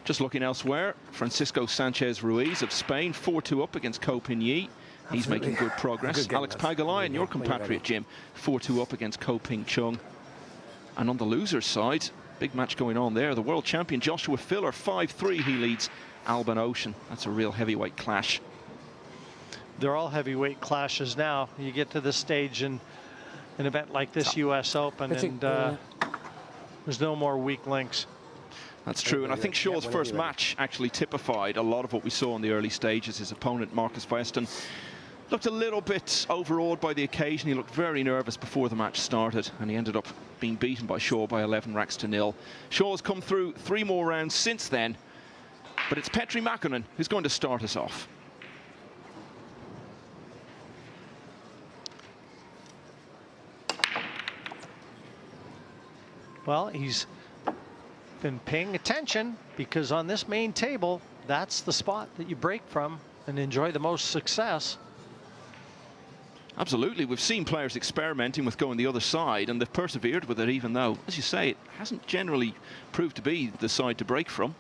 Just looking elsewhere, Francisco Sanchez Ruiz of Spain, 4-2 up against Ko Ping-yi. He's making good progress. Alex Pagulayan, your compatriot, Jim, 4-2 up against Ko Ping-chung. And on the loser's side, big match going on there. The world champion Joshua Filler, 5-3. He leads Alban Ocean. That's a real heavyweight clash. They're all heavyweight clashes now. You get to this stage in an event like this US Open, and there's no more weak links. That's true, and I think Shaw's first match actually typified a lot of what we saw in the early stages. His opponent, Marcus Weston, looked a little bit overawed by the occasion. He looked very nervous before the match started, and he ended up being beaten by Shaw by 11 racks to 0. Shaw's come through 3 more rounds since then, but it's Petri Makkonen who's going to start us off. Well, he's been paying attention, because on this main table, that's the spot that you break from and enjoy the most success. Absolutely. We've seen players experimenting with going the other side, and they've persevered with it, even though, as you say, it hasn't generally proved to be the side to break from.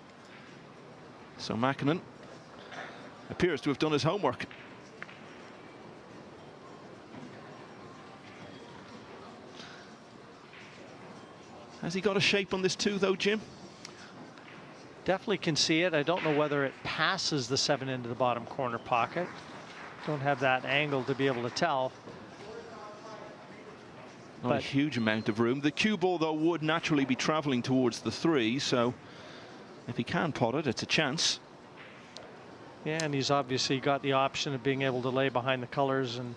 So Makkonen appears to have done his homework. Has he got a shape on this too, though, Jim? Definitely can see it. I don't know whether it passes the 7 into the bottom corner pocket. Don't have that angle to be able to tell. Not a huge amount of room. The cue ball, though, would naturally be travelling towards the 3, so if he can pot it, it's a chance. Yeah, and he's obviously got the option of being able to lay behind the colors and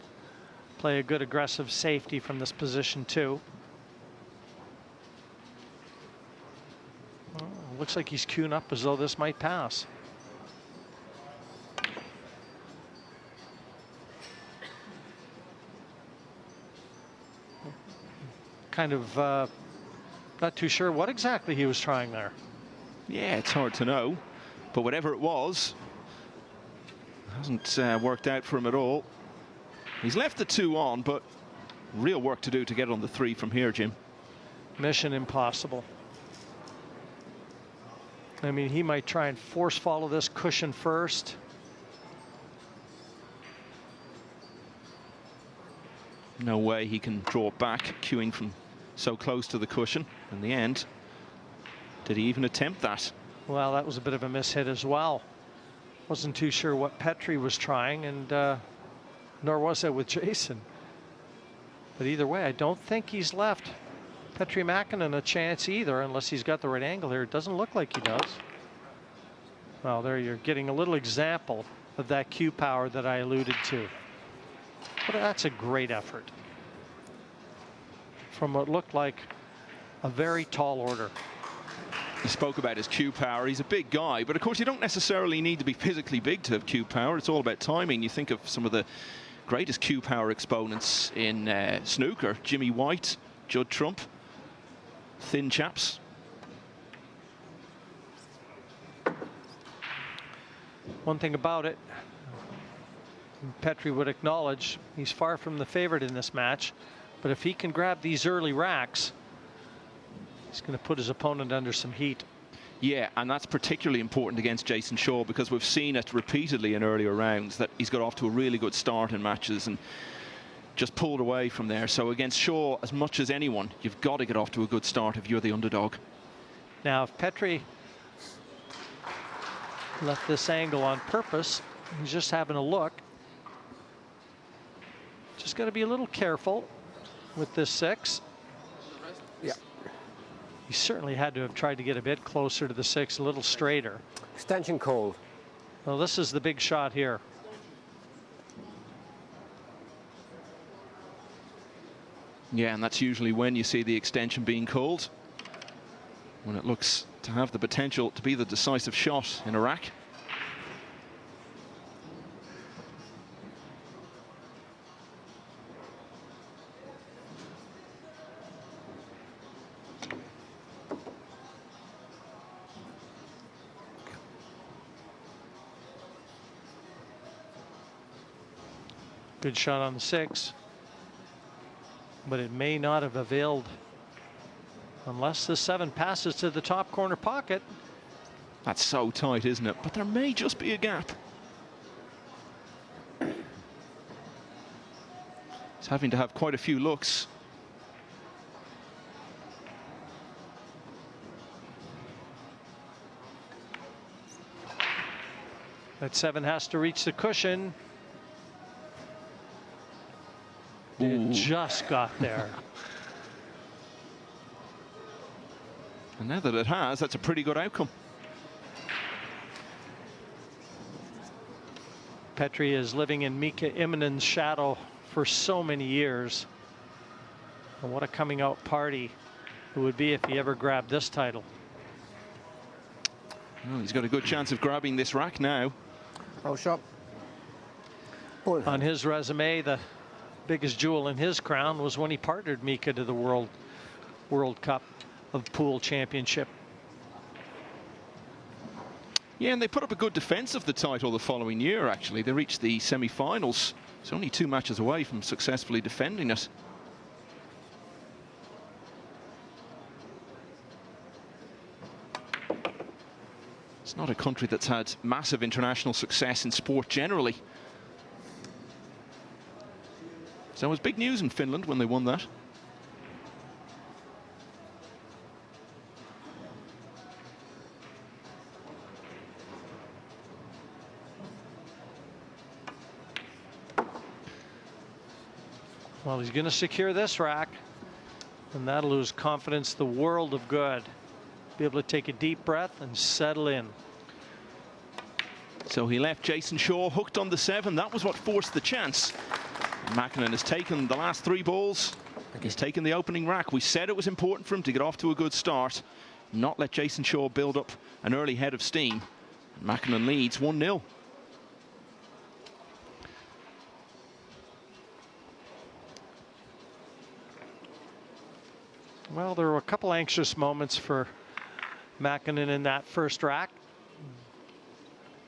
play a good aggressive safety from this position too. Well, looks like he's queuing up as though this might pass. Kind of not too sure what exactly he was trying there. Yeah, it's hard to know, but whatever it was, hasn't worked out for him at all. He's left the 2 on, but real work to do to get on the 3 from here, Jim. Mission impossible. I mean, he might try and force follow this cushion first. No way he can draw back, queuing from so close to the cushion. In the end, did he even attempt that? Well, that was a bit of a mishit as well. Wasn't too sure what Petri was trying, and nor was I with Jayson. But either way, I don't think he's left Petri Makkonen a chance either, unless he's got the right angle here. It doesn't look like he does. Well, there you're getting a little example of that cue power that I alluded to. But that's a great effort from what looked like a very tall order. He spoke about his cue power. He's a big guy, but of course you don't necessarily need to be physically big to have cue power. It's all about timing. You think of some of the greatest cue power exponents in snooker: Jimmy White, Judd Trump. Thin chaps. One thing about it, Petri would acknowledge, he's far from the favorite in this match, but if he can grab these early racks, he's going to put his opponent under some heat. Yeah, and that's particularly important against Jayson Shaw, because we've seen it repeatedly in earlier rounds that he's got off to a really good start in matches and just pulled away from there. So against Shaw, as much as anyone, you've got to get off to a good start if you're the underdog. Now, if Petri left this angle on purpose, he's just having a look. Just got to be a little careful with this 6. Yeah. He certainly had to have tried to get a bit closer to the 6, a little straighter. Extension cold. Well, this is the big shot here. Yeah, and that's usually when you see the extension being called, when it looks to have the potential to be the decisive shot in a rack. Good shot on the 6. But it may not have availed unless the 7 passes to the top corner pocket. That's so tight, isn't it? But there may just be a gap. He's having to have quite a few looks. That 7 has to reach the cushion. It just got there. And now that it has, that's a pretty good outcome. Petri is living in Mika Iminen's shadow for so many years. And what a coming out party it would be if he ever grabbed this title. Well, he's got a good chance of grabbing this rack now. Oh, shot. On his resume, the biggest jewel in his crown was when he partnered Mika to the World Cup of Pool Championship. Yeah, and they put up a good defense of the title the following year, actually. They reached the semi-finals. It's only 2 matches away from successfully defending it. It's not a country that's had massive international success in sport generally. So it was big news in Finland when they won that. Well, he's going to secure this rack, and that'll lose confidence the world of good. Be able to take a deep breath and settle in. So he left Jayson Shaw hooked on the 7. That was what forced the chance. Makkonen has taken the last 3 balls. He's taken the opening rack. We said it was important for him to get off to a good start, not let Jayson Shaw build up an early head of steam. Makkonen leads 1-0. Well, there were a couple anxious moments for Makkonen in that first rack.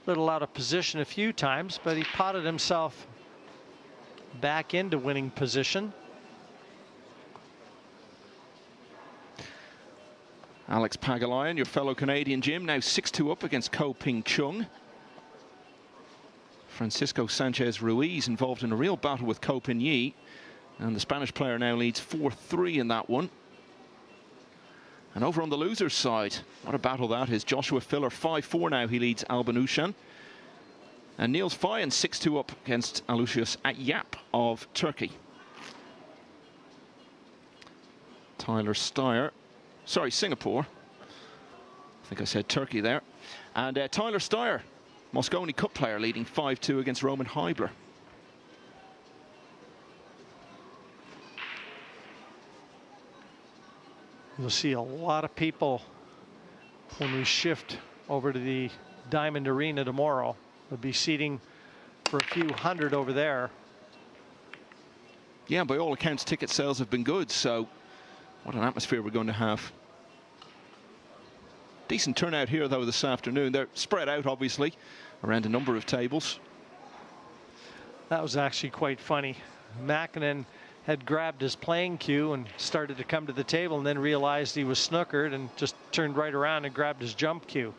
Little out of position a few times, but he potted himself back into winning position. Alex Pagalayan, your fellow Canadian, Jim, now 6-2 up against Ko Ping Chung. Francisco Sanchez Ruiz involved in a real battle with Ko Pin Yi, and the Spanish player now leads 4-3 in that one. And over on the losers' side, what a battle that is. Joshua Filler 5-4 now. He leads Alban Ushan. And Niels Fayen 6-2 up against Alucius Atyap of Turkey. Tyler Steyer, sorry, Singapore. I think I said Turkey there. And Tyler Steyer, Mosconi Cup player, leading 5-2 against Roman Heibler. You'll see a lot of people when we shift over to the Diamond Arena tomorrow. There'll be seating for a few hundred over there. Yeah, by all accounts, ticket sales have been good, so what an atmosphere we're going to have. Decent turnout here, though, this afternoon. They're spread out, obviously, around a number of tables. That was actually quite funny. Makkonen had grabbed his playing cue and started to come to the table, and then realized he was snookered and just turned right around and grabbed his jump cue.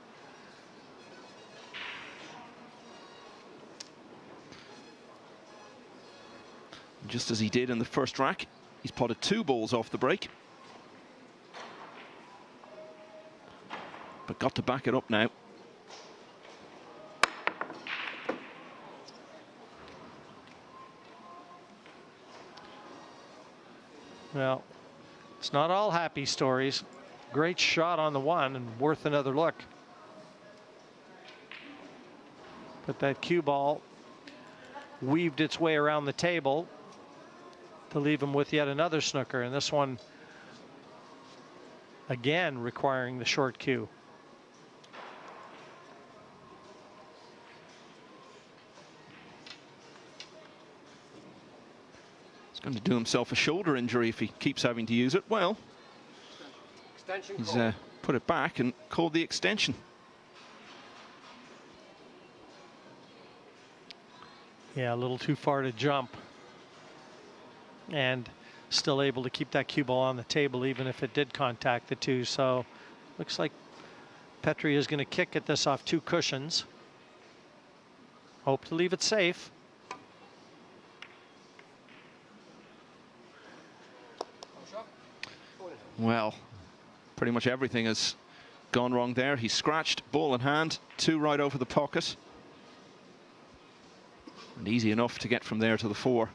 Just as he did in the first rack, he's potted 2 balls off the break. But got to back it up now. Well, it's not all happy stories. Great shot on the 1 and worth another look. But that cue ball weaved its way around the table to leave him with yet another snooker, and this one again requiring the short cue. Going to do himself a shoulder injury if he keeps having to use it. Well, he's put it back and called the extension. Yeah, a little too far to jump, and still able to keep that cue ball on the table even if it did contact the 2. So looks like Petri is going to kick at this off 2 cushions. Hope to leave it safe. Well, pretty much everything has gone wrong there. He scratched, ball in hand, 2 right over the pocket. And easy enough to get from there to the 4.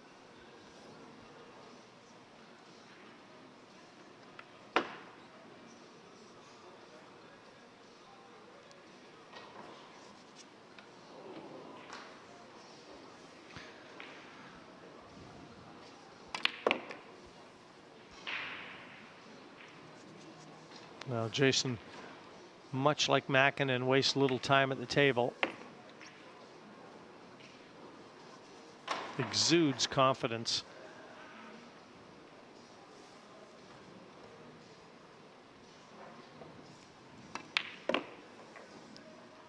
Now Jayson, much like Makkonen, wastes little time at the table. Exudes confidence.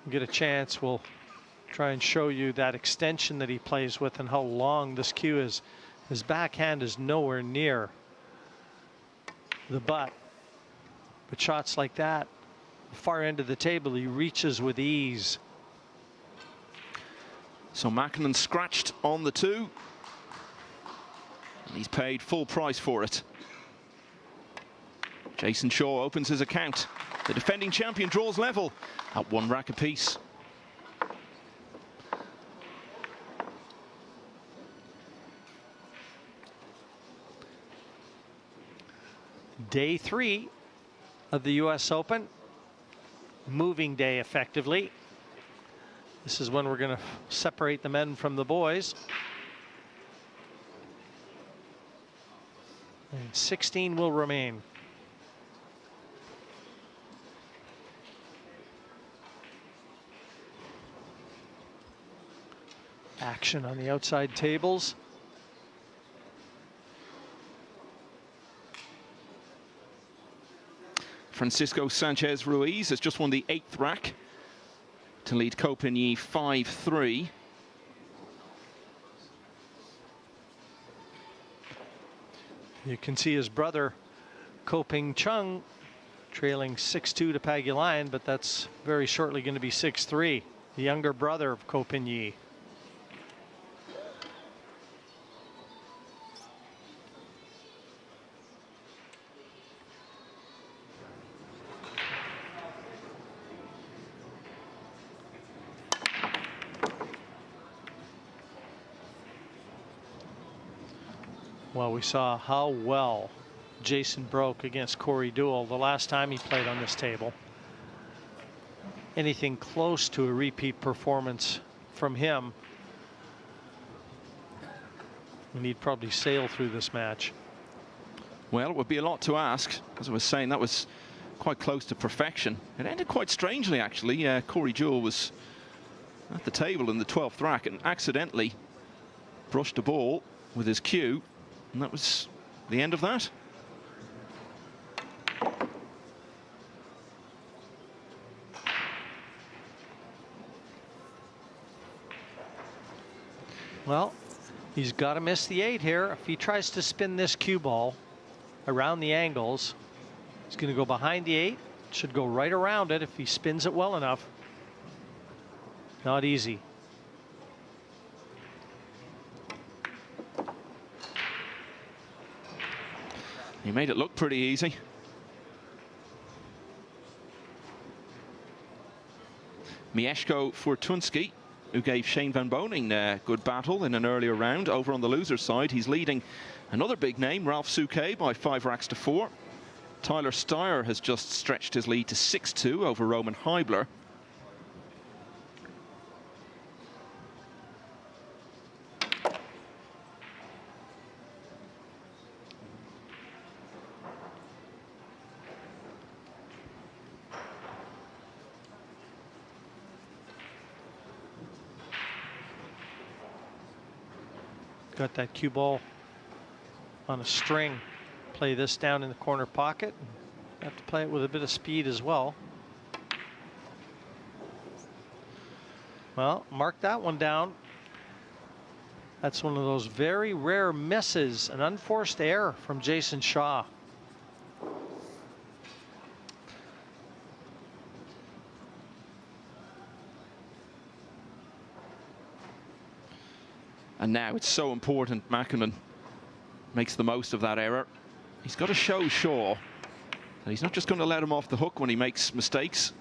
Get a chance, we'll try and show you that extension that he plays with and how long this cue is. His backhand is nowhere near the butt. But shots like that, far end of the table, he reaches with ease. So Makkonen scratched on the 2. And he's paid full price for it. Jayson Shaw opens his account. The defending champion draws level at 1 rack apiece. Day 3 of the US Open. Moving day effectively. This is when we're going to separate the men from the boys. And 16 will remain. Action on the outside tables. Francisco Sanchez Ruiz has just won the 8th rack to lead Copigny 5-3. You can see his brother Ko-Ping Chung trailing 6-2 to Pagulayan, but that's very shortly going to be 6-3. The younger brother of Copigny. Well, we saw how well Jayson broke against Corey Deuel the last time he played on this table. Anything close to a repeat performance from him, and he'd probably sail through this match. Well, it would be a lot to ask. As I was saying, that was quite close to perfection. It ended quite strangely, actually. Corey Deuel was at the table in the 12th rack and accidentally brushed the ball with his cue. And that was the end of that. Well, he's got to miss the 8 here. If he tries to spin this cue ball around the angles, he's going to go behind the 8. Should go right around it if he spins it well enough. Not easy. He made it look pretty easy. Mieszko Fortunski, who gave Shane Van Boening a good battle in an earlier round. Over on the loser's side, he's leading another big name, Ralph Souquet, by 5 racks to 4. Tyler Steyer has just stretched his lead to 6-2 over Roman Heibler. Got that cue ball on a string. Play this down in the corner pocket. Have to play it with a bit of speed as well. Well, mark that one down. That's one of those very rare misses, an unforced error from Jayson Shaw. And now it's so important Makkonen makes the most of that error. He's got to show Shaw that he's not just going to let him off the hook when he makes mistakes.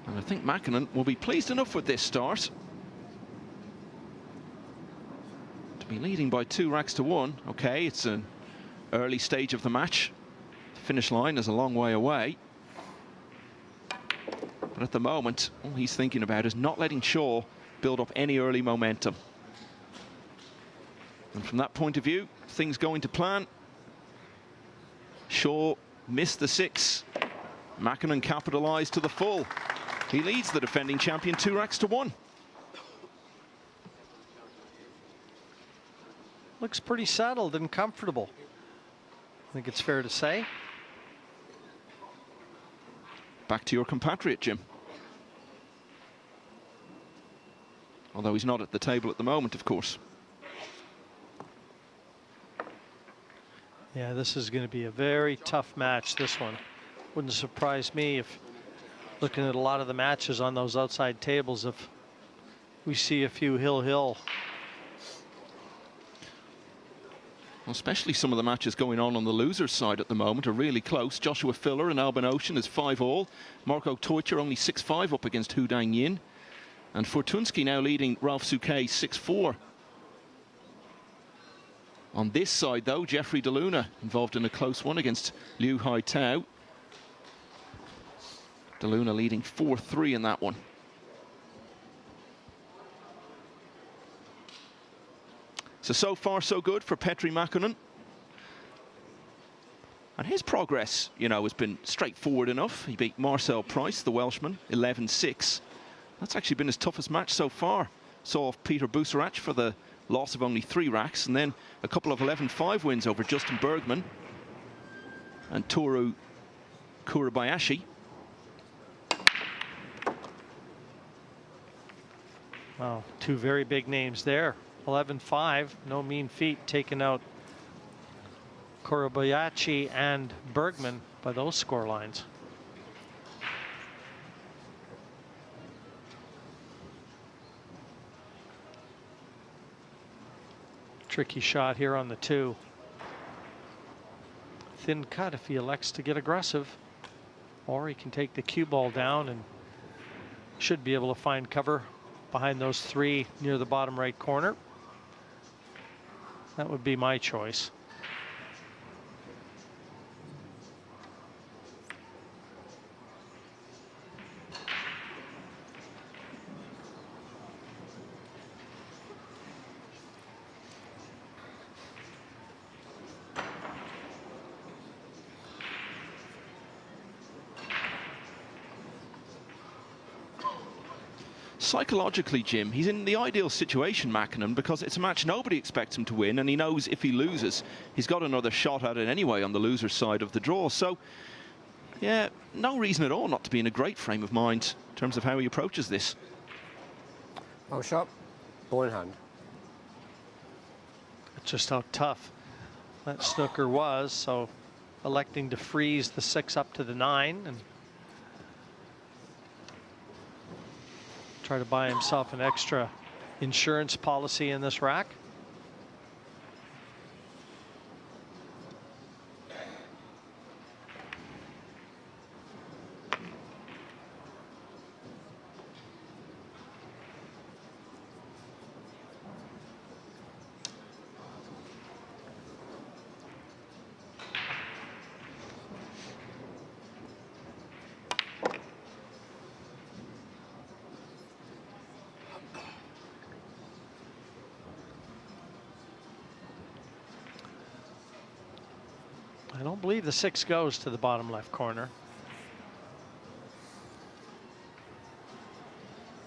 And I think Makkonen will be pleased enough with this start. To be leading by 2 racks to 1. Okay, it's an early stage of the match. The finish line is a long way away. But at the moment, all he's thinking about is not letting Shaw build up any early momentum. And from that point of view, things going to plan. Shaw missed the 6. Makkonen capitalised to the full. He leads the defending champion 2 racks to 1. Looks pretty settled and comfortable. I think it's fair to say. Back to your compatriot, Jim. Although he's not at the table at the moment, of course. Yeah, this is going to be a very tough match, this one. Wouldn't surprise me if, looking at a lot of the matches on those outside tables, if we see a few hill. Especially some of the matches going on the losers' side at the moment are really close. Joshua Filler and Albin Ocean is 5-all. Marco Teutcher only 6-5 up against Hu Dang Yin. And Fortunsky now leading Ralph Souquet 6-4. On this side, though, Jeffrey DeLuna involved in a close one against Liu Hai Tao. DeLuna leading 4-3 in that one. So far, so good for Petri Makkonen. And his progress, you know, has been straightforward enough. He beat Marcel Price, the Welshman, 11-6. That's actually been his toughest match so far. Saw off Peter Busarach for the loss of only 3 racks, and then a couple of 11-5 wins over Justin Bergman and Toru Kurabayashi. Wow, 2 very big names there. 11-5, no mean feat, taking out Kurabayashi and Bergman by those score lines. Tricky shot here on the 2. Thin cut if he elects to get aggressive, or he can take the cue ball down and should be able to find cover behind those 3 near the bottom right corner. That would be my choice. Psychologically, Jim, he's in the ideal situation, Makkonen, because it's a match nobody expects him to win, and he knows if he loses, he's got another shot at it anyway on the loser's side of the draw. So, yeah, no reason at all not to be in a great frame of mind in terms of how he approaches this. Oh, shot. Ball in hand. Just how tough that snooker was, so electing to freeze the 6 up to the 9 and try to buy himself an extra insurance policy in this rack. I don't believe the 6 goes to the bottom left corner.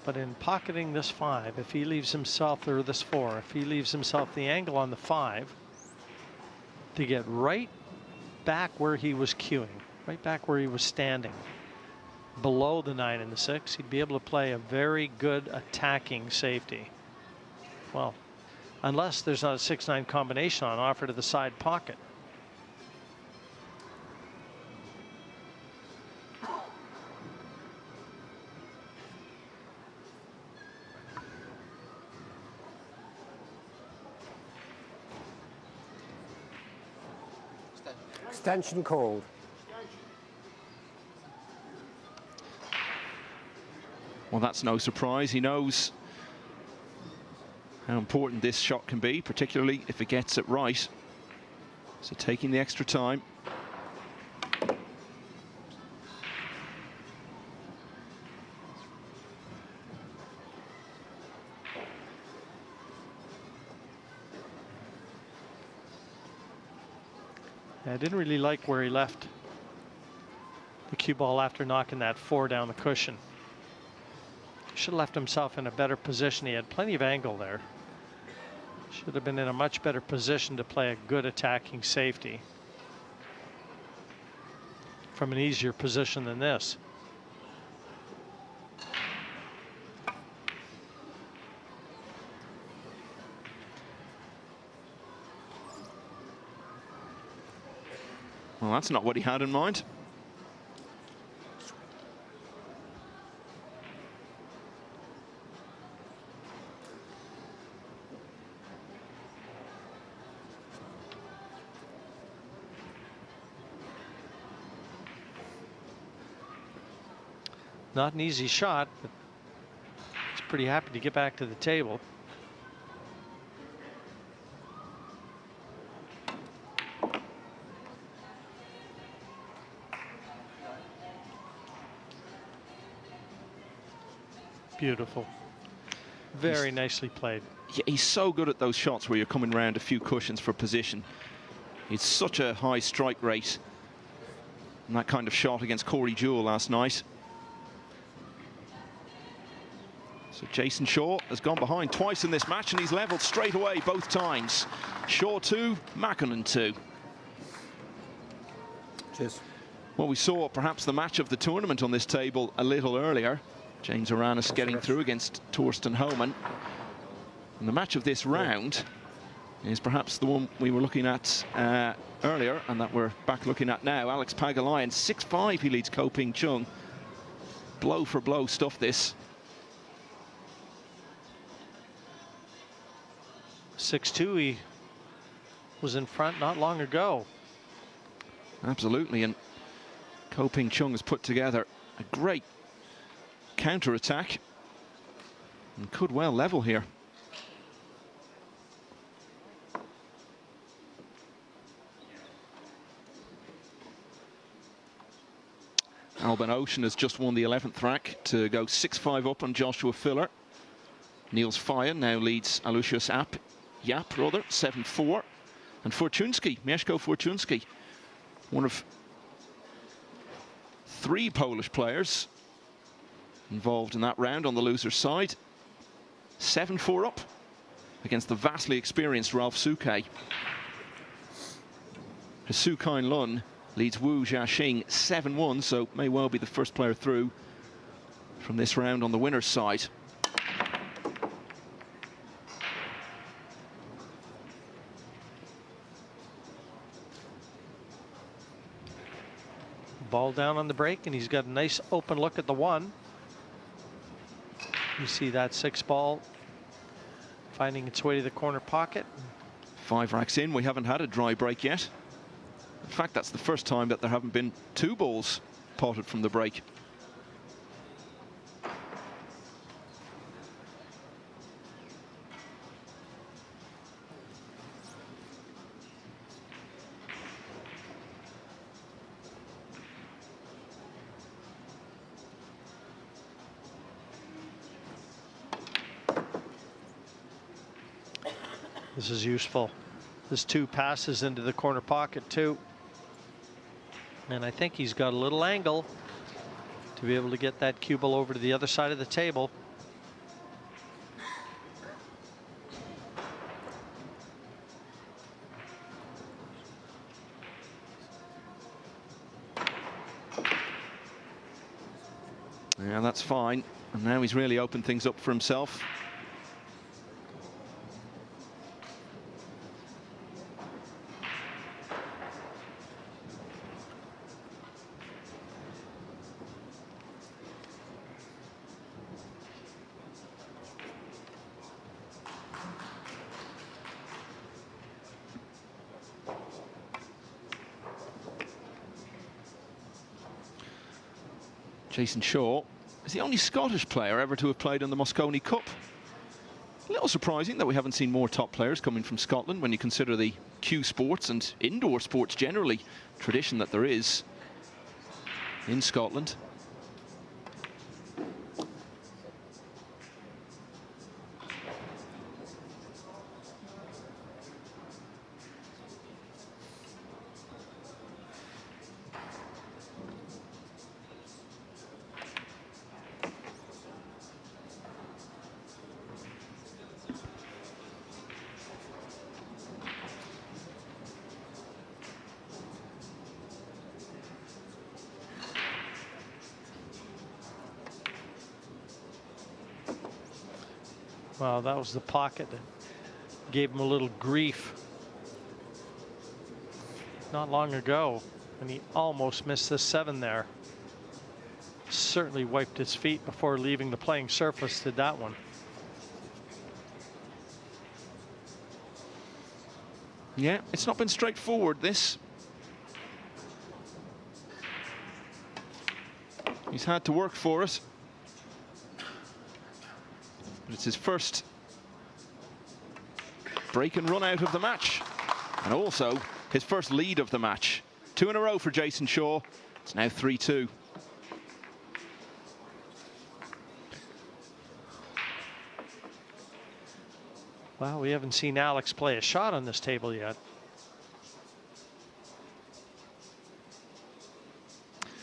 But in pocketing this 5, if he leaves himself, or this 4, if he leaves himself the angle on the 5 to get right back where he was queuing, right back where he was standing, below the 9 and the 6, he'd be able to play a very good attacking safety. Well, unless there's not a 6-9 combination on offer to the side pocket. Extension called. Well, that's no surprise. He knows how important this shot can be, particularly if it gets it right. So taking the extra time. I didn't really like where he left the cue ball after knocking that 4 down the cushion. Should have left himself in a better position. He had plenty of angle there. Should have been in a much better position to play a good attacking safety from an easier position than this. Well, that's not what he had in mind. Not an easy shot, but he's pretty happy to get back to the table. Beautiful. Very nicely played. Yeah, he's so good at those shots where you're coming around a few cushions for position. It's such a high strike rate. And that kind of shot against Corey Jewell last night. So Jayson Shaw has gone behind twice in this match, and he's leveled straight away both times. Shaw 2, Makkonen 2. Cheers. Well, we saw perhaps the match of the tournament on this table a little earlier. James Aranis getting through against Torsten Homan. And the match of this round is perhaps the one we were looking at earlier, and that we're back looking at now. Alex Pagulayan, 6-5, he leads Ko Ping Chung. Blow for blow stuff, this. 6-2, he was in front not long ago. Absolutely, and Ko Ping Chung has put together a great counter-attack and could well level here. Alban Ocean has just won the 11th rack to go 6-5 up on Joshua Filler. Niels Fire now leads Aloysius Yap, 7-4. And Fortunski, Mieszko Fortunski, one of 3 Polish players involved in that round on the loser's side. 7-4 up against the vastly experienced Ralph Suke. Su Kain Lun leads Wu Jiaxing 7-1, so may well be the first player through from this round on the winner's side. Ball down on the break, and he's got a nice open look at the 1. You see that 6 ball finding its way to the corner pocket. 5 racks in, we haven't had a dry break yet. In fact, that's the first time that there haven't been 2 balls potted from the break. This is useful. This 2 passes into the corner pocket too. And I think he's got a little angle to be able to get that cue ball over to the other side of the table. Yeah, that's fine. And now he's really opened things up for himself. Jayson Shaw is the only Scottish player ever to have played in the Moscone Cup. A little surprising that we haven't seen more top players coming from Scotland when you consider the cue sports and indoor sports generally tradition that there is in Scotland. Well, that was the pocket that gave him a little grief not long ago, and he almost missed the 7 there. Certainly wiped his feet before leaving the playing surface, did that one. Yeah, it's not been straightforward, this. He's had to work for it. But it's his first break and run out of the match, and also his first lead of the match. 2 in a row for Jayson Shaw. It's now 3-2. Well, we haven't seen Alex play a shot on this table yet.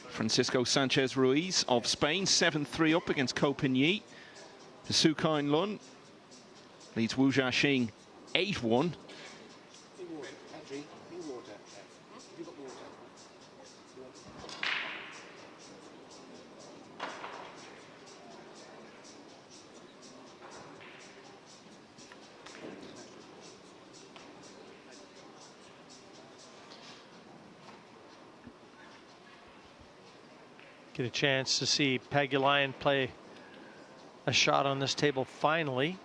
Francisco Sanchez Ruiz of Spain, 7-3 up against Ko Pin-yi. Su Kain Lun leads Wu Jiaxing 8-1. Get a chance to see Pagulayan play a shot on this table finally.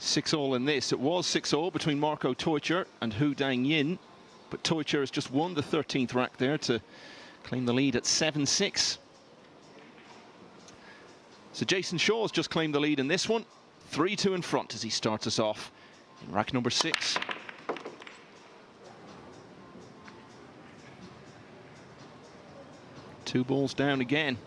Six all in this. It was 6-all between Marco Teucher and Hu Dang-yin, but Teucher has just won the 13th rack there to claim the lead at 7-6. So Jayson Shaw's just claimed the lead in this one. 3-2 in front as he starts us off in rack number 6. Two balls down again.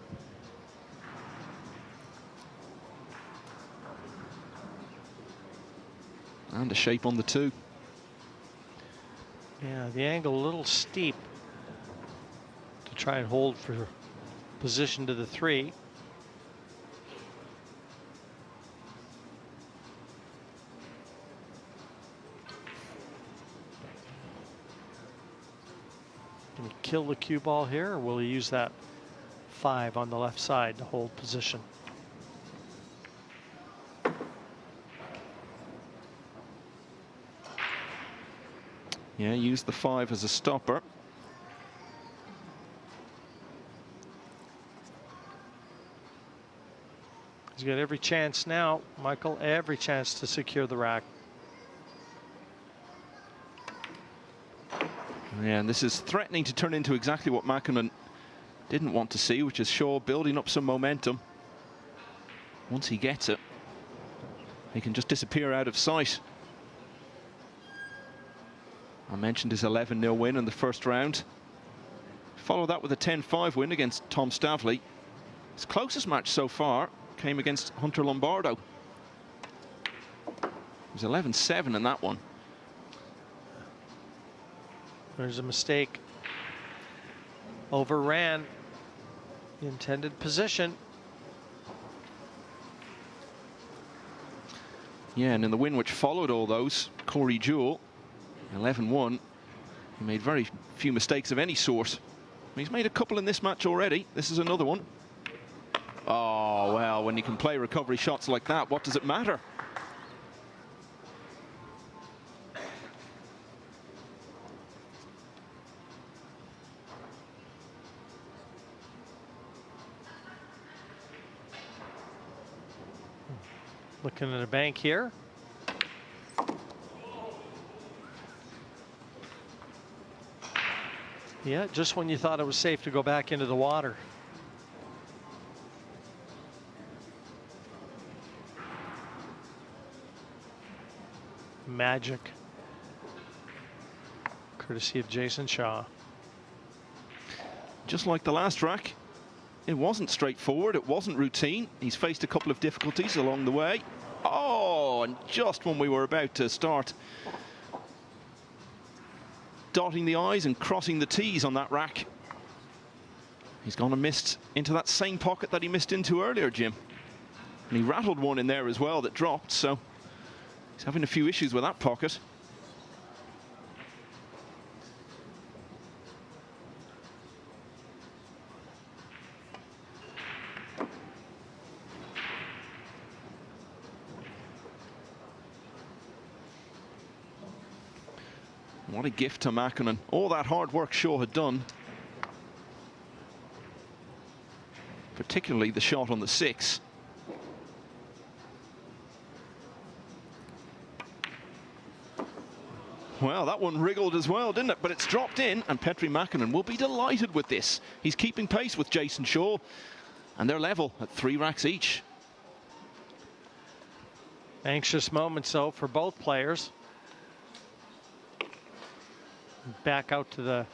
And a shape on the 2. Yeah, the angle a little steep to try and hold for position to the 3. Can he kill the cue ball here, or will he use that 5 on the left side to hold position? Yeah, use the 5 as a stopper. He's got every chance now, Michael, every chance to secure the rack. Yeah, and this is threatening to turn into exactly what Makkonen didn't want to see, which is Shaw building up some momentum. Once he gets it, he can just disappear out of sight. I mentioned his 11-0 win in the first round. Follow that with a 10-5 win against Tom Stavley. His closest match so far came against Hunter Lombardo. was 11-7 in that one. There's a mistake. Overran the intended position. Yeah, and in the win which followed all those, Corey Jewell, 11-1. He made very few mistakes of any sort. He's made a couple in this match already. This is another one. Oh, well, when you can play recovery shots like that, what does it matter? Looking at a bank here. Yeah, just when you thought it was safe to go back into the water. Magic. Courtesy of Jayson Shaw. Just like the last rack, it wasn't straightforward, it wasn't routine. He's faced a couple of difficulties along the way. Oh, and just when we were about to start dotting the I's and crossing the T's on that rack, he's gone and missed into that same pocket that he missed into earlier, Jim. And he rattled one in there as well that dropped, so he's having a few issues with that pocket. What a gift to Makkonen. All that hard work Shaw had done. Particularly the shot on the 6. Well, that one wriggled as well, didn't it? But it's dropped in, and Petri Makkonen will be delighted with this. He's keeping pace with Jayson Shaw, and they're level at 3 racks each. Anxious moments, though, for both players. Back out to the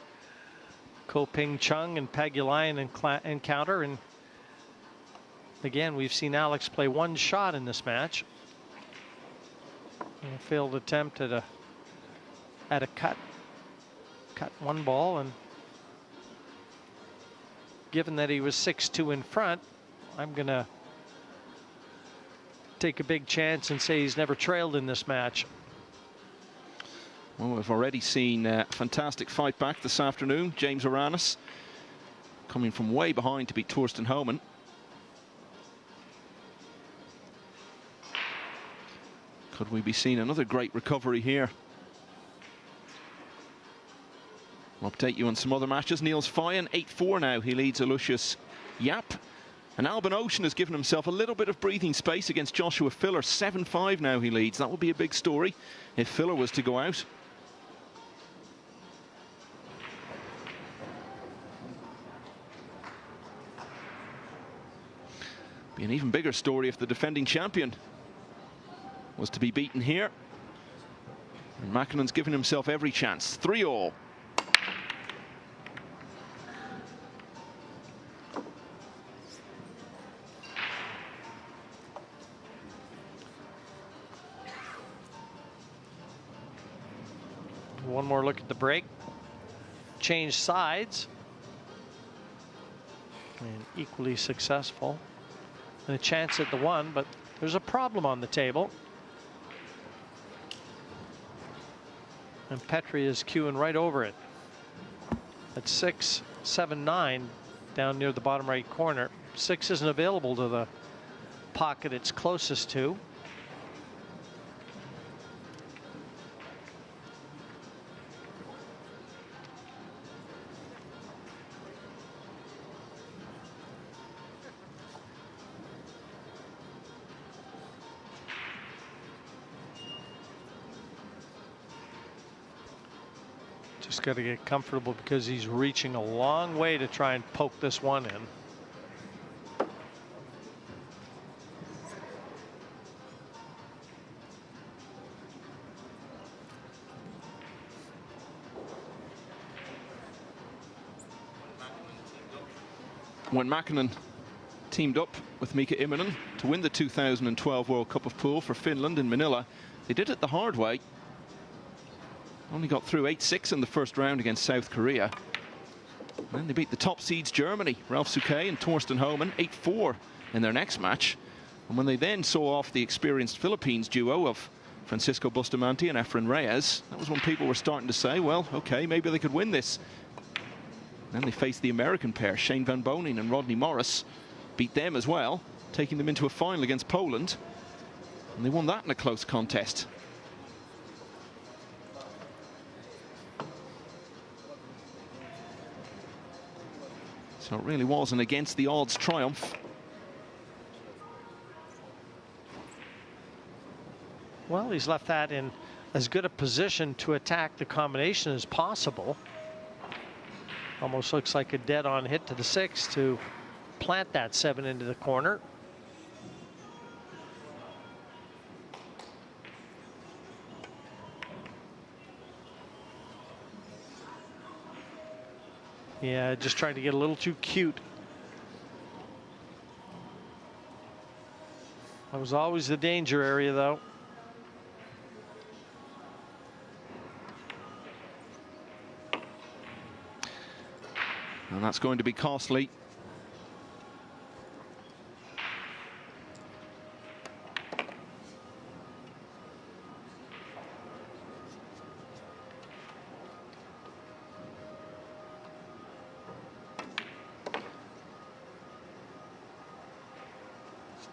Ko-Ping Chung and Pagulayan encounter, and again we've seen Alex play one shot in this match. And a failed attempt at a cut one ball, and given that he was 6-2 in front, I'm gonna take a big chance and say he's never trailed in this match. Well, we've already seen a fantastic fight back this afternoon. James Aranis coming from way behind to beat Torsten Homan. Could we be seeing another great recovery here? I'll update you on some other matches. Niels Fyen, 8-4 now. He leads Aloysius Yap. And Albin Ocean has given himself a little bit of breathing space against Joshua Filler. 7-5 now he leads. That would be a big story if Filler was to go out. Be an even bigger story if the defending champion was to be beaten here. And Makkonen's given himself every chance. 3-all. One more look at the break. Change sides. And equally successful. And a chance at the 1, but there's a problem on the table. And Petri is queuing right over it. At 6, 7, 9, down near the bottom right corner. 6 isn't available to the pocket it's closest to. Just got to get comfortable because he's reaching a long way to try and poke this one in. When Makkonen teamed up with Mika Immonen to win the 2012 World Cup of Pool for Finland in Manila, They did it the hard way. Only got through 8-6 in the first round against South Korea. And then they beat the top seeds Germany, Ralph Souquet and Torsten Homan, 8-4 in their next match. And when they then saw off the experienced Philippines duo of Francisco Bustamante and Efren Reyes, that was when people were starting to say, well, okay, maybe they could win this. Then they faced the American pair, Shane Van Bonen and Rodney Morris, beat them as well, taking them into a final against Poland. And they won that in a close contest. So it really was an against the odds triumph. Well, he's left that in as good a position to attack the combination as possible. Almost looks like a dead-on hit to the 6 to plant that 7 into the corner. Yeah, just trying to get a little too cute. That was always the danger area, though. And that's going to be costly.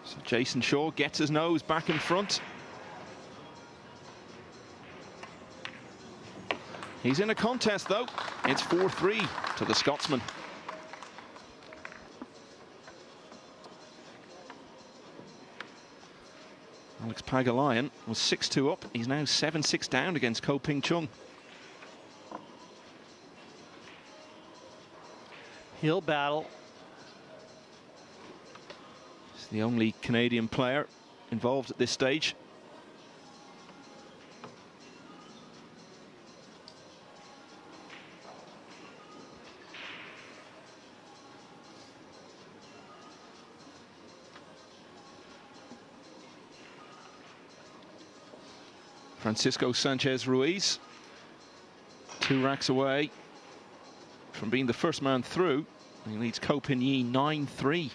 So Jayson Shaw gets his nose back in front. He's in a contest, though. It's 4-3 to the Scotsman. Alex Pagulayan was 6-2 up. He's now 7-6 down against Ko Ping Chung. He'll battle. He's the only Canadian player involved at this stage. Francisco Sanchez Ruiz, 2 racks away from being the first man through. He leads Ko Pin Yi 9-3.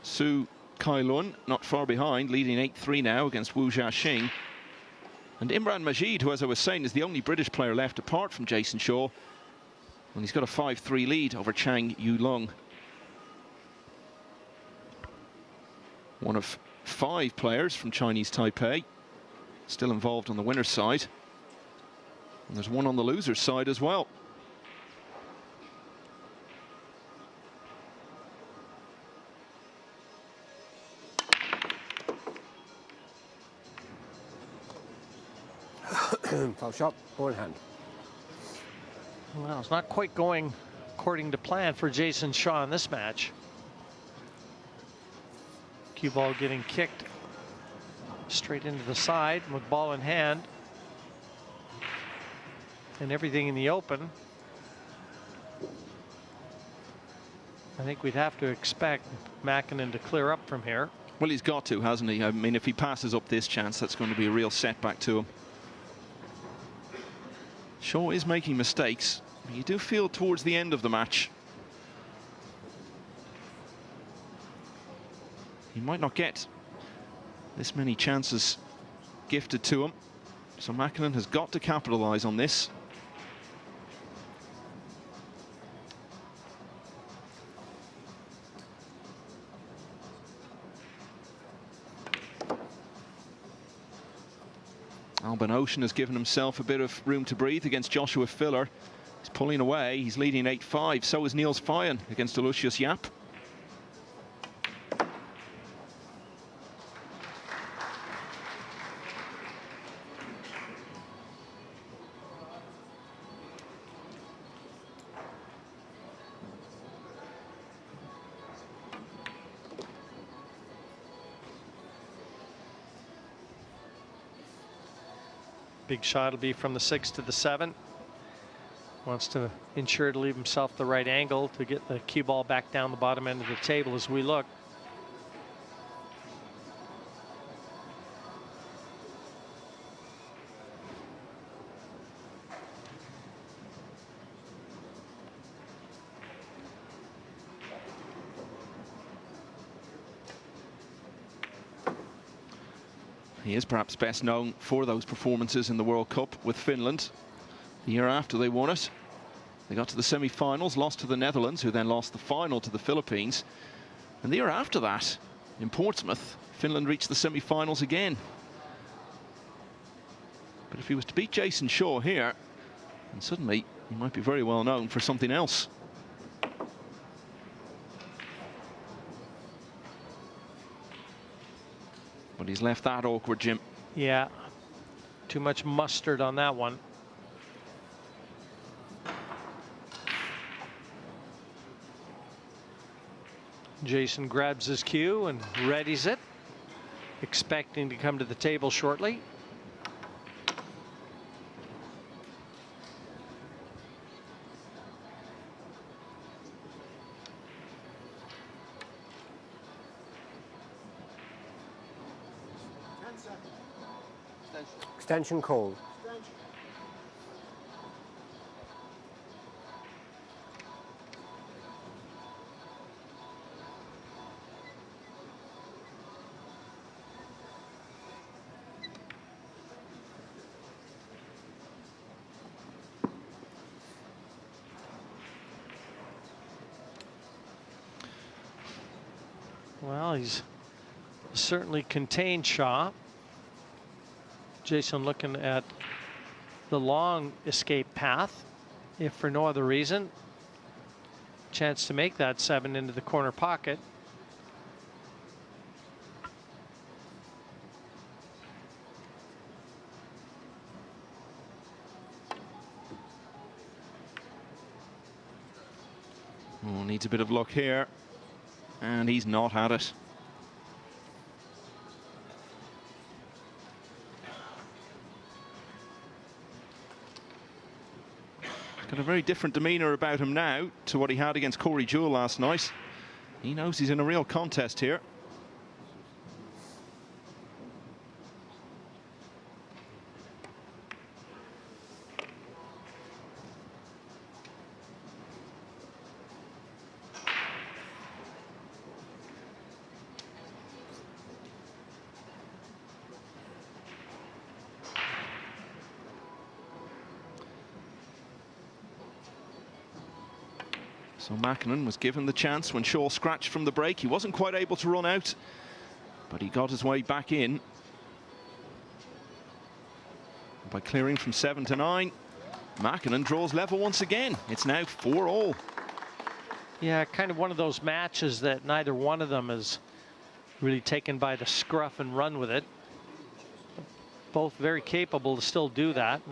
Su Kai Lun not far behind, leading 8-3 now against Wu Jiaxing. And Imran Majid, who, as I was saying, is the only British player left apart from Jayson Shaw. And he's got a 5-3 lead over Chang Yulong. One of 5 players from Chinese Taipei still involved on the winner's side. And there's one on the loser's side as well. Foul shot, ball in hand. Well, it's not quite going according to plan for Jayson Shaw in this match. Cue ball getting kicked straight into the side with ball in hand. And everything in the open. I think we'd have to expect Makkonen to clear up from here. Well, he's got to, hasn't he? I mean, if he passes up this chance, that's going to be a real setback to him. Shaw is making mistakes. You do feel towards the end of the match he might not get this many chances gifted to him. So Makkonen has got to capitalize on this. Alban Ocean has given himself a bit of room to breathe against Joshua Filler. He's pulling away. He's leading 8-5. So is Niels Fayen against Aloysius Yap. Big shot will be from the 6 to the 7. Wants to ensure to leave himself the right angle to get the cue ball back down the bottom end of the table as we look. He is perhaps best known for those performances in the World Cup with Finland. The year after they won it, they got to the semi-finals, lost to the Netherlands, who then lost the final to the Philippines. And the year after that, in Portsmouth, Finland reached the semi-finals again. But if he was to beat Jayson Shaw here, then suddenly he might be very well known for something else. But he's left that awkward, Jim. Yeah, too much mustard on that one. Jayson grabs his cue and readies it, expecting to come to the table shortly. Extension called. Well, he's certainly contained Shaw. Jayson looking at the long escape path, if for no other reason. Chance to make that 7 into the corner pocket. Oh, needs a bit of luck here. And he's not had it. Got a very different demeanour about him now to what he had against Corey Jewell last night. He knows he's in a real contest here. So Makkonen was given the chance when Shaw scratched from the break. He wasn't quite able to run out, but he got his way back in by clearing from 7 to 9. Makkonen draws level once again. It's now 4-all. Yeah, kind of one of those matches that neither one of them is really taken by the scruff and run with it. Both very capable to still do that.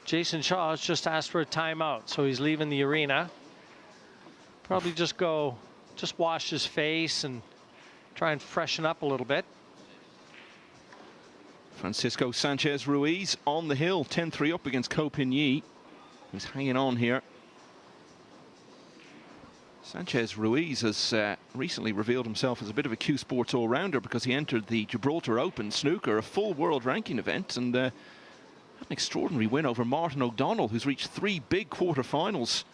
Jayson Shaw has just asked for a timeout, so he's leaving the arena. Probably just wash his face and try and freshen up a little bit. Francisco Sanchez Ruiz on the hill, 10-3 up against Ko Pin-Yi, who's hanging on here. Sanchez Ruiz has recently revealed himself as a bit of a Q Sports all-rounder because he entered the Gibraltar Open snooker, a full world ranking event, and had an extraordinary win over Martin O'Donnell, who's reached 3 big quarterfinals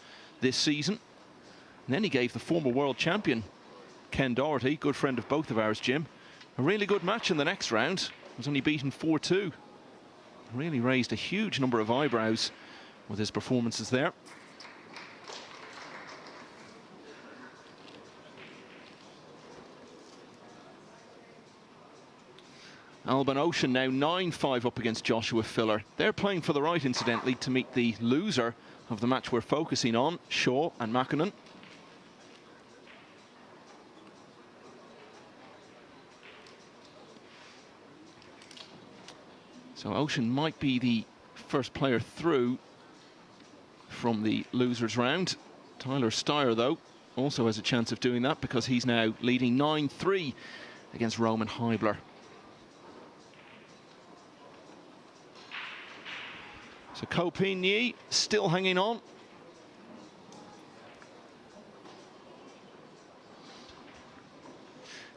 this season. And then he gave the former world champion, Ken Doherty, good friend of both of ours, Jim, a really good match in the next round. Was only beaten 4-2. Really raised a huge number of eyebrows with his performances there. Alban Ocean now 9-5 up against Joshua Filler. They're playing for the right, incidentally, to meet the loser of the match we're focusing on, Shaw and Makkonen. So Ocean might be the first player through from the losers round. Tyler Steyer, though, also has a chance of doing that because he's now leading 9-3 against Roman Heibler. So Ko Pin-Yi still hanging on.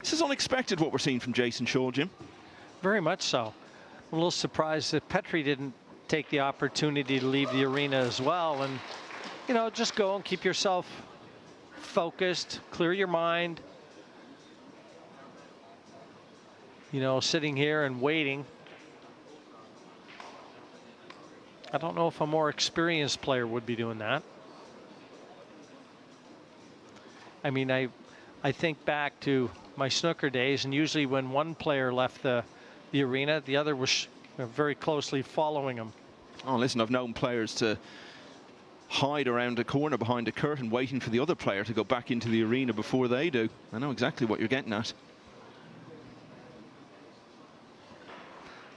This is unexpected, what we're seeing from Jayson Shaw, Jim. Very much so. I'm a little surprised that Petri didn't take the opportunity to leave the arena as well. And, you know, just go and keep yourself focused, clear your mind. you know, sitting here and waiting. I don't know if a more experienced player would be doing that. I mean, I think back to my snooker days, and usually when one player left the arena, the other was very closely following him. Oh, listen, I've known players to hide around a corner behind a curtain waiting for the other player to go back into the arena before they do. I know exactly what you're getting at.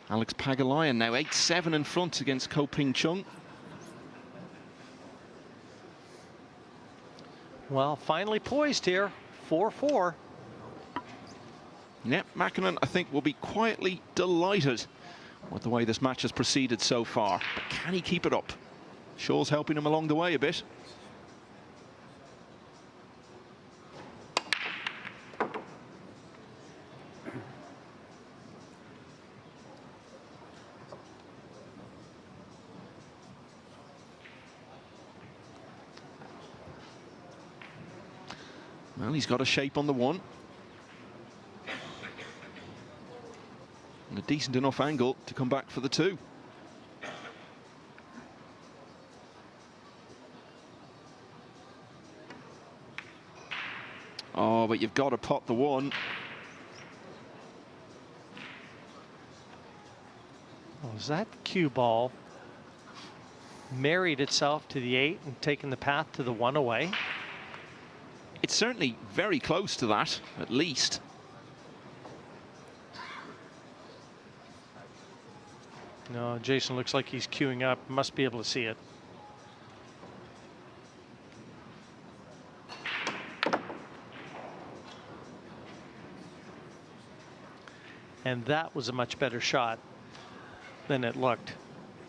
Alex Pagulayan now 8-7 in front against Ko Ping Chung. Well, finally poised here, 4-4. Yep, Makkonen, I think, will be quietly delighted with the way this match has proceeded so far. But can he keep it up? Shaw's helping him along the way a bit. Well, he's got a shape on the one. And a decent enough angle to come back for the two. Oh, but you've got to pot the one. Well, is that cue ball married itself to the 8 and taken the path to the 1 away? It's certainly very close to that, at least. No, Jayson looks like he's queuing up. Must be able to see it. And that was a much better shot than it looked.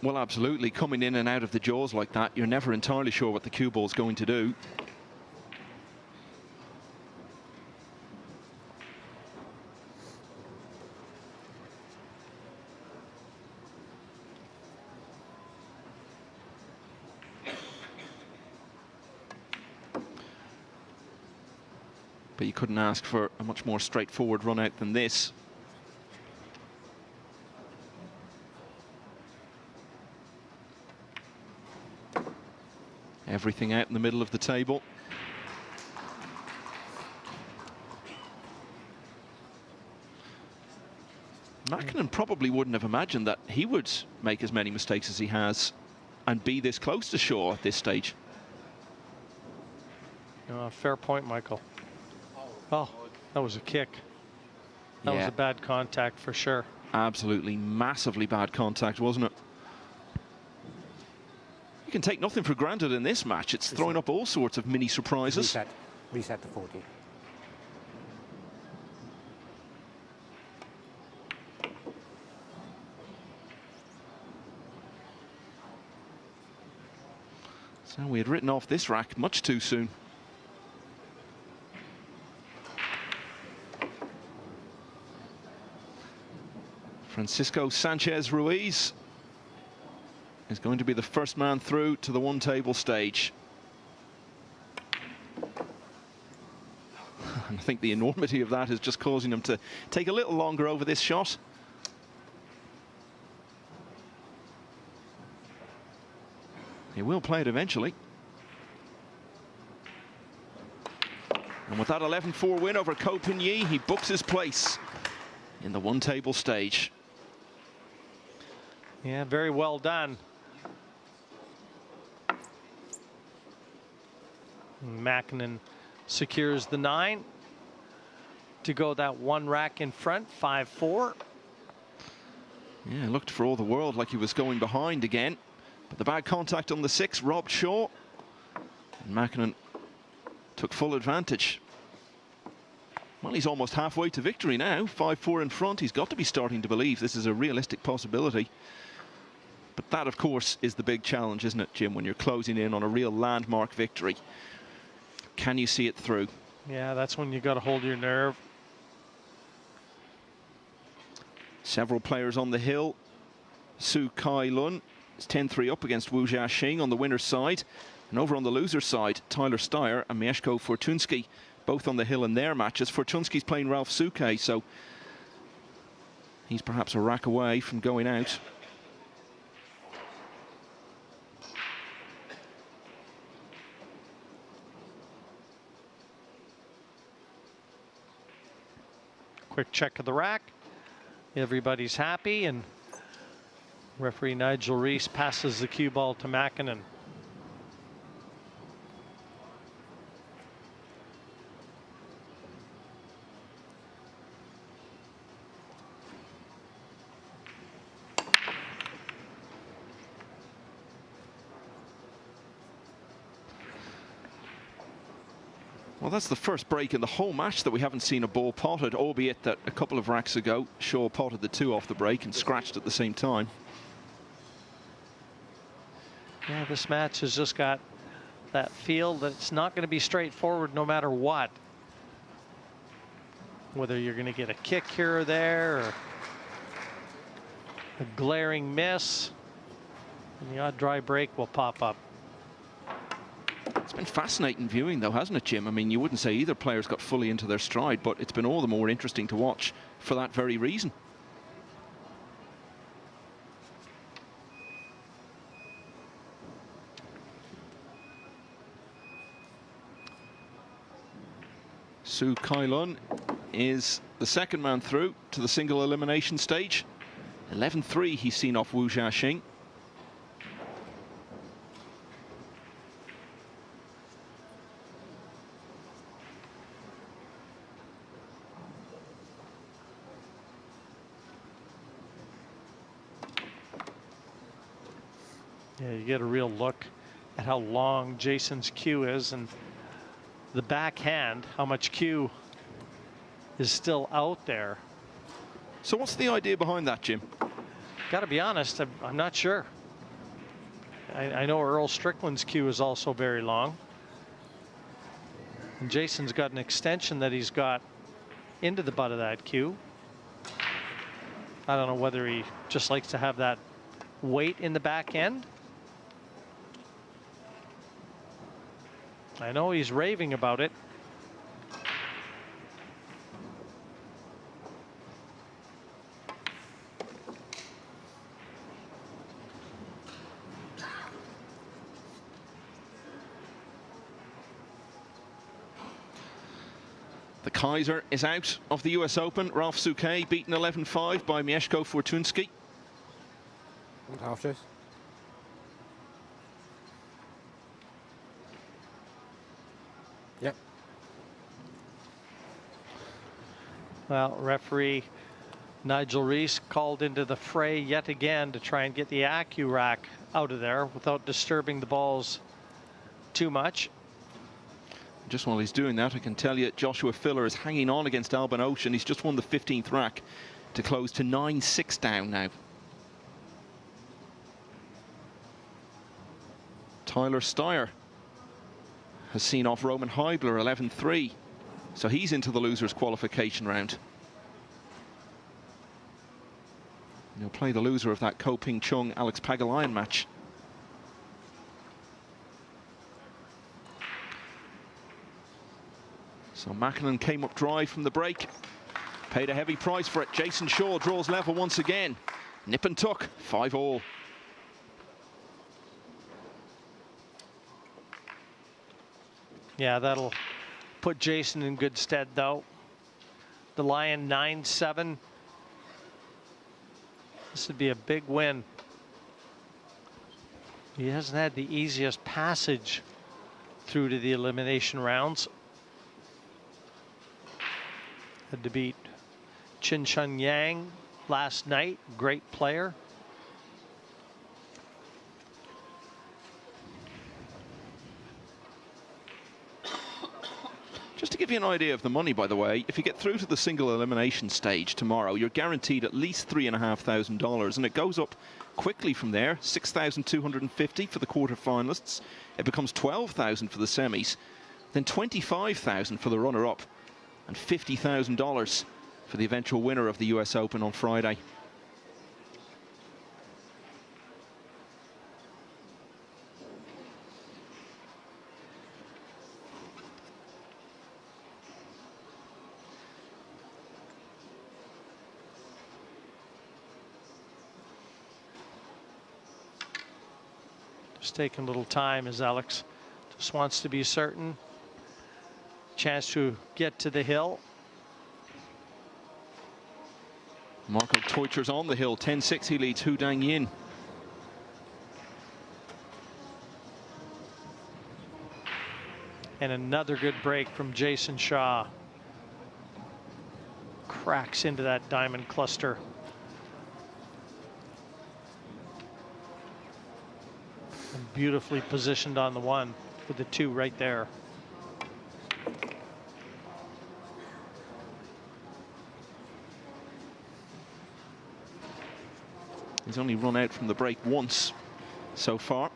Well, absolutely. Coming in and out of the jaws like that, you're never entirely sure what the cue ball's going to do. But you couldn't ask for a much more straightforward run out than this. Everything out in the middle of the table. Makkonen probably wouldn't have imagined that he would make as many mistakes as he has and be this close to Shaw at this stage. Fair point, Michael. Oh, that was a kick. That was a bad contact for sure. Absolutely massively bad contact, wasn't it? You can take nothing for granted in this match. It's throwing up all sorts of mini surprises. Reset to 40. So we had written off this rack much too soon. Francisco Sanchez Ruiz is going to be the first man through to the one table stage. And I think the enormity of that is just causing him to take a little longer over this shot. He will play it eventually. And with that 11-4 win over Ko Ping Yi, he books his place in the one table stage. Yeah, very well done. Makkonen secures the 9 to go that one rack in front, 5-4. Yeah, looked for all the world like he was going behind again. But the bad contact on the 6 robbed Shaw. And Makkonen took full advantage. Well, he's almost halfway to victory now. 5-4 in front. He's got to be starting to believe this is a realistic possibility. But that, of course, is the big challenge, isn't it, Jim, when you're closing in on a real landmark victory? Can you see it through? Yeah, that's when you got to hold your nerve. Several players on the hill. Su Kai Lun is 10-3 up against Wu Jiaxing on the winner's side. And over on the loser's side, Tyler Steyer and Mieszko Fortuński, both on the hill in their matches. Fortuński's playing Ralph Suke, so He's perhaps a rack away from going out. Quick check of the rack. Everybody's happy, and referee Nigel Reese passes the cue ball to Makkonen. Well, that's the first break in the whole match that we haven't seen a ball potted, albeit that a couple of racks ago, Shaw potted the 2 off the break and scratched at the same time. Yeah, this match has just got that feel that it's not going to be straightforward no matter what. Whether you're going to get a kick here or there, or a glaring miss, and the odd dry break will pop up. It's been fascinating viewing, though, hasn't it, Jim? I mean, you wouldn't say either player's got fully into their stride, but it's been all the more interesting to watch for that very reason. Sue Kailun is the second man through to the single elimination stage. 11-3 he's seen off Wu Jiaxing. Yeah, you get a real look at how long Jayson's cue is, and the backhand, how much cue is still out there. So what's the idea behind that, Jim? Got to be honest, I'm not sure. I know Earl Strickland's cue is also very long. And Jayson's got an extension that he's got into the butt of that cue. I don't know whether he just likes to have that weight in the back end. I know he's raving about it. The Kaiser is out of the US Open. Ralph Souquet beaten 11-5 by Mieszko Fortunski. Half chase. Yep. Well, referee Nigel Reese called into the fray yet again to try and get the AccuRack out of there without disturbing the balls too much. Just while he's doing that, I can tell you Joshua Filler is hanging on against Alban Ocean. He's just won the 15th rack to close to 9-6 down now. Tyler Steyer has seen off Roman Heibler 11-3. So he's into the losers qualification round. He'll play the loser of that Ko Ping Chung Alex Pagulayan match. So Makkonen came up dry from the break. Paid a heavy price for it. Jayson Shaw draws level once again. Nip and tuck, 5-all. Yeah, that'll put Jayson in good stead, though. The Lion 9-7. This would be a big win. He hasn't had the easiest passage through to the elimination rounds. Had to beat Chin Chun Yang last night. Great player. Just to give you an idea of the money, by the way, if you get through to the single elimination stage tomorrow, you're guaranteed at least $3,500, and it goes up quickly from there. $6,250 for the quarterfinalists. It becomes $12,000 for the semis, then $25,000 for the runner-up, and $50,000 for the eventual winner of the US Open on Friday. Just taking a little time as Alex just wants to be certain. Chance to get to the hill. Marco Teutschers on the hill. 10-6 he leads Hu Dang Yin. And another good break from Jayson Shaw. Cracks into that diamond cluster. And beautifully positioned on the one with the two right there. He's only run out from the break once so far.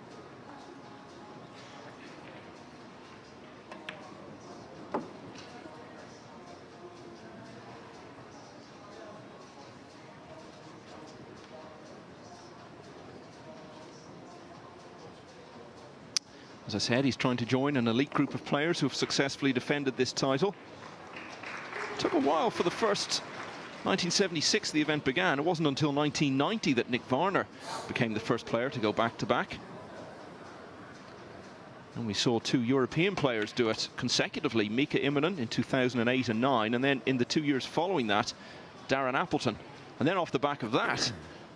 As I said, he's trying to join an elite group of players who have successfully defended this title. It took a while for the first. 1976 the event began. It wasn't until 1990 that Nick Varner became the first player to go back-to-back. And we saw two European players do it consecutively. Mika Immonen in 2008 and 9, and then in the 2 years following that, Darren Appleton. And then off the back of that,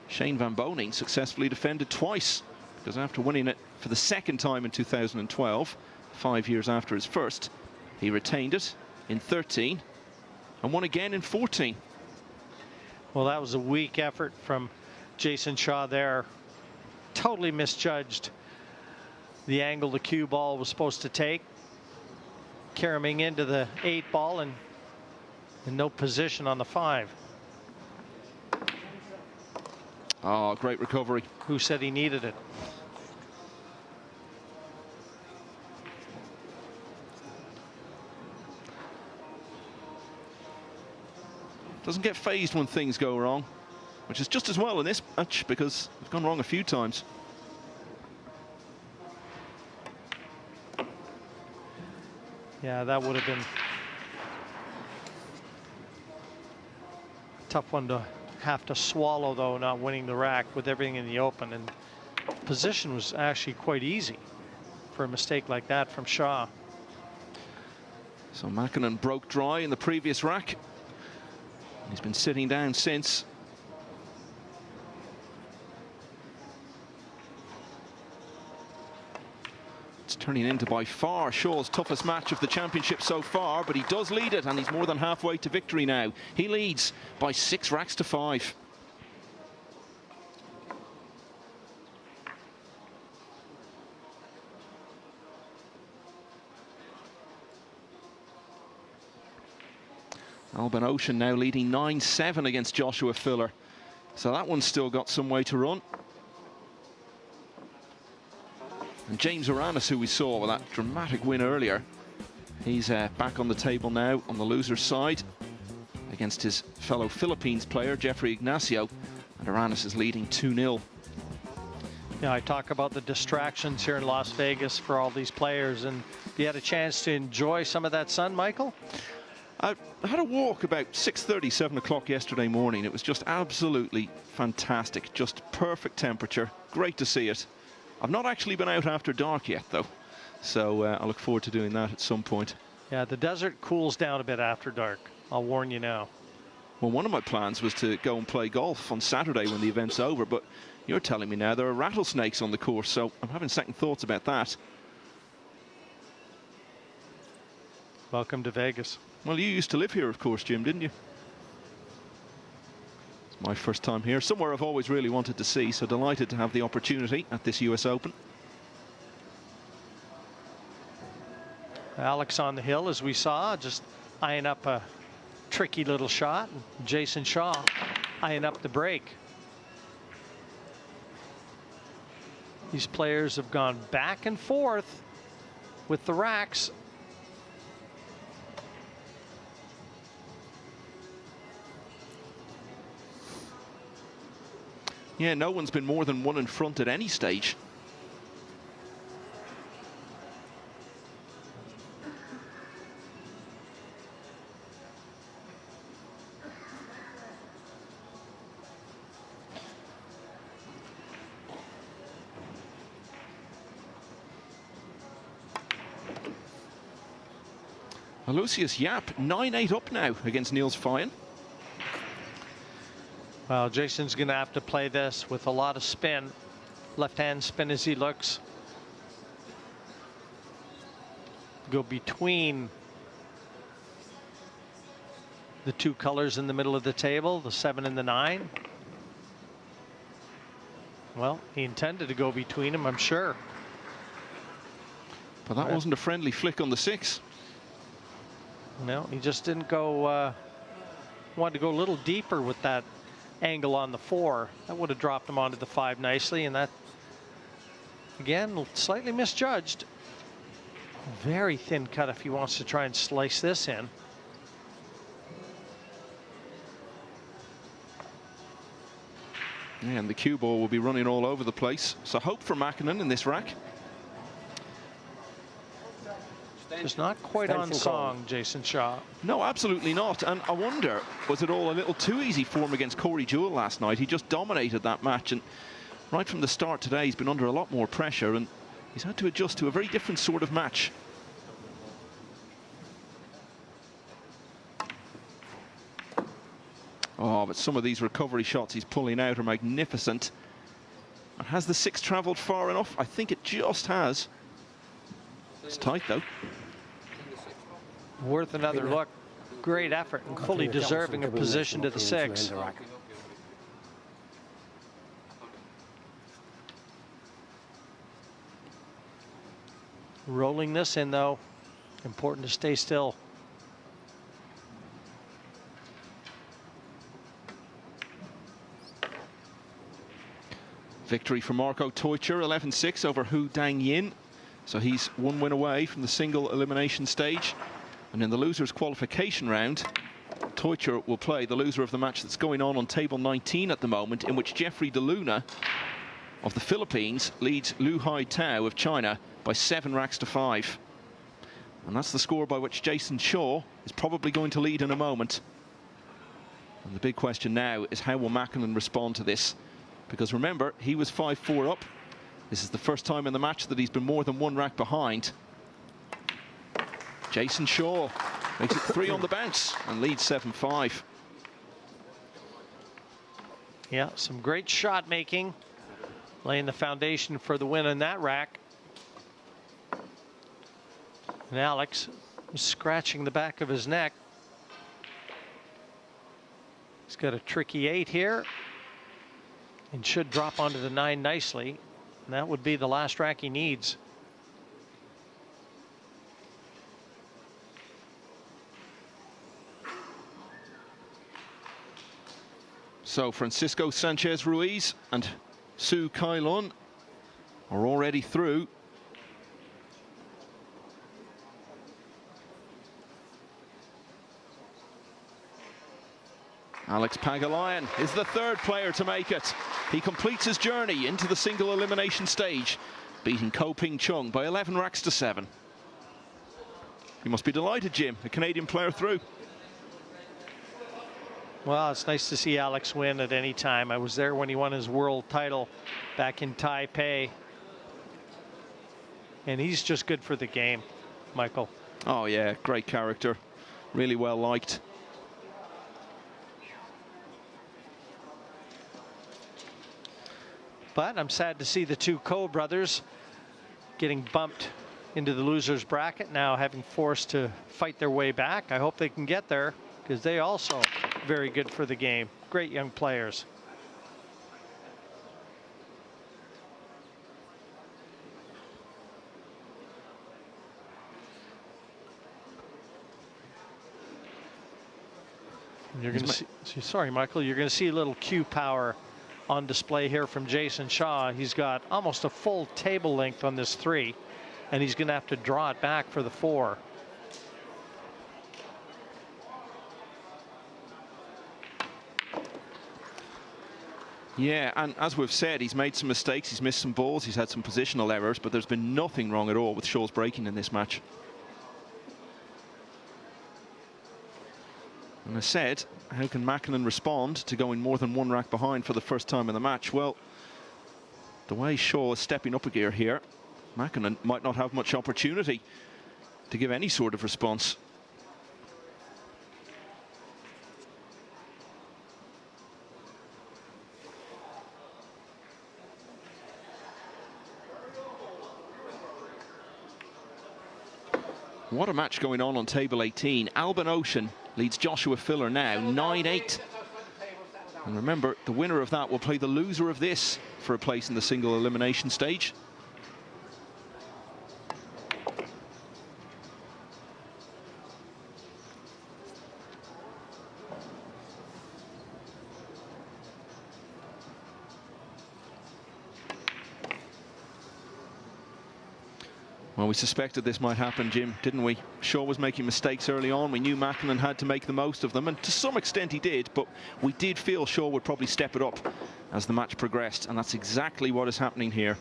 Shane Van Boening successfully defended twice, because after winning it for the second time in 2012, 5 years after his first, he retained it in 13 and won again in 14. Well, that was a weak effort from Jayson Shaw there. Totally misjudged the angle the cue ball was supposed to take. Carrying into the 8 ball and in no position on the 5. Oh, great recovery. Who said he needed it? Doesn't get phased when things go wrong, which is just as well in this match because it's gone wrong a few times. Yeah, that would have been a tough one to have to swallow, though, not winning the rack with everything in the open. And position was actually quite easy for a mistake like that from Shaw. So Makkonen broke dry in the previous rack. He's been sitting down since. It's turning into by far Shaw's toughest match of the championship so far, but he does lead it, and he's more than halfway to victory now. He leads by 6 racks to 5. Alban Ocean now leading 9-7 against Joshua Filler. So that one's still got some way to run. And James Aranis, who we saw with that dramatic win earlier, he's back on the table now on the loser's side against his fellow Philippines player, Jeffrey Ignacio. And Aranis is leading 2-0. Yeah, I talk about the distractions here in Las Vegas for all these players. And you had a chance to enjoy some of that sun, Michael? I had a walk about 6:30, 7 o'clock yesterday morning. It was just absolutely fantastic. Just perfect temperature. Great to see it. I've not actually been out after dark yet, though. So I look forward to doing that at some point. Yeah, the desert cools down a bit after dark. I'll warn you now. Well, one of my plans was to go and play golf on Saturday when the event's over, but you're telling me now there are rattlesnakes on the course, so I'm having second thoughts about that. Welcome to Vegas. Well, you used to live here, of course, Jim, didn't you? It's my first time here. Somewhere I've always really wanted to see, so delighted to have the opportunity at this US Open. Alex on the hill, as we saw, just eyeing up a tricky little shot. And Jayson Shaw eyeing up the break. These players have gone back and forth with the racks. Yeah, no one's been more than one in front at any stage. Lucius Yap, 9-8 up now against Niels Fyen. Well, Jayson's going to have to play this with a lot of spin. Left-hand spin as he looks. Go between the two colors in the middle of the table, the 7 and the 9. Well, he intended to go between them, I'm sure. But that wasn't a friendly flick on the 6. No, he just didn't go, wanted to go a little deeper with that angle on the 4. That would have dropped him onto the 5 nicely, and that, again, slightly misjudged. Very thin cut if he wants to try and slice this in. And the cue ball will be running all over the place. So hope for Makkonen in this rack. Just not quite on song, Jayson Shaw. No, absolutely not. And I wonder, was it all a little too easy for him against Corey Jewell last night? He just dominated that match, and right from the start today he's been under a lot more pressure, and he's had to adjust to a very different sort of match. Oh, but some of these recovery shots he's pulling out are magnificent. And has the 6 travelled far enough? I think it just has. It's tight, though. Worth another look. Great effort and fully deserving of position to the 6. Rolling this in, though. Important to stay still. Victory for Marco Teutsch, 11-6 over Hu Dang Yin. So he's 1 win away from the single elimination stage. And in the losers qualification round, Teutsch will play the loser of the match that's going on table 19 at the moment, in which Jeffrey De Luna of the Philippines leads Lu Hai Tao of China by 7 racks to 5. And that's the score by which Jayson Shaw is probably going to lead in a moment. And the big question now is, how will Makkonen respond to this? Because remember, he was 5-4 up. This is the first time in the match that he's been more than 1 rack behind. Jayson Shaw makes it 3 on the bounce and leads 7-5. Yeah, some great shot making, laying the foundation for the win in that rack. And Alex is scratching the back of his neck. He's got a tricky 8 here and should drop onto the 9 nicely. And that would be the last rack he needs. So Francisco Sanchez Ruiz and Su Kailun are already through. Alex Pagulayan is the 3rd player to make it. He completes his journey into the single elimination stage, beating Ko Ping Chung by 11 racks to 7. You must be delighted, Jim, a Canadian player through. Well, it's nice to see Alex win at any time. I was there when he won his world title back in Taipei. And he's just good for the game, Michael. Oh, yeah, great character. Really well liked. But I'm sad to see the 2 Ko brothers getting bumped into the losers bracket now, having forced to fight their way back. I hope they can get there, because they also very good for the game. Great young players. You're going to see, sorry, Michael, you're going to see a little cue power on display here from Jayson Shaw. He's got almost a full table length on this 3, and he's going to have to draw it back for the 4. Yeah, and as we've said, he's made some mistakes, he's missed some balls, he's had some positional errors, but there's been nothing wrong at all with Shaw's breaking in this match. And I said, how can Makkonen respond to going more than 1 rack behind for the first time in the match? Well, the way Shaw is stepping up a gear here, Makkonen might not have much opportunity to give any sort of response. What a match going on table 18. Albin Ocean leads Joshua Filler now 9-8. And remember, the winner of that will play the loser of this for a place in the single elimination stage. Well, we suspected this might happen, Jim, didn't we? Shaw was making mistakes early on. We knew Makkonen had to make the most of them, and to some extent he did, but we did feel Shaw would probably step it up as the match progressed, and that's exactly what is happening here.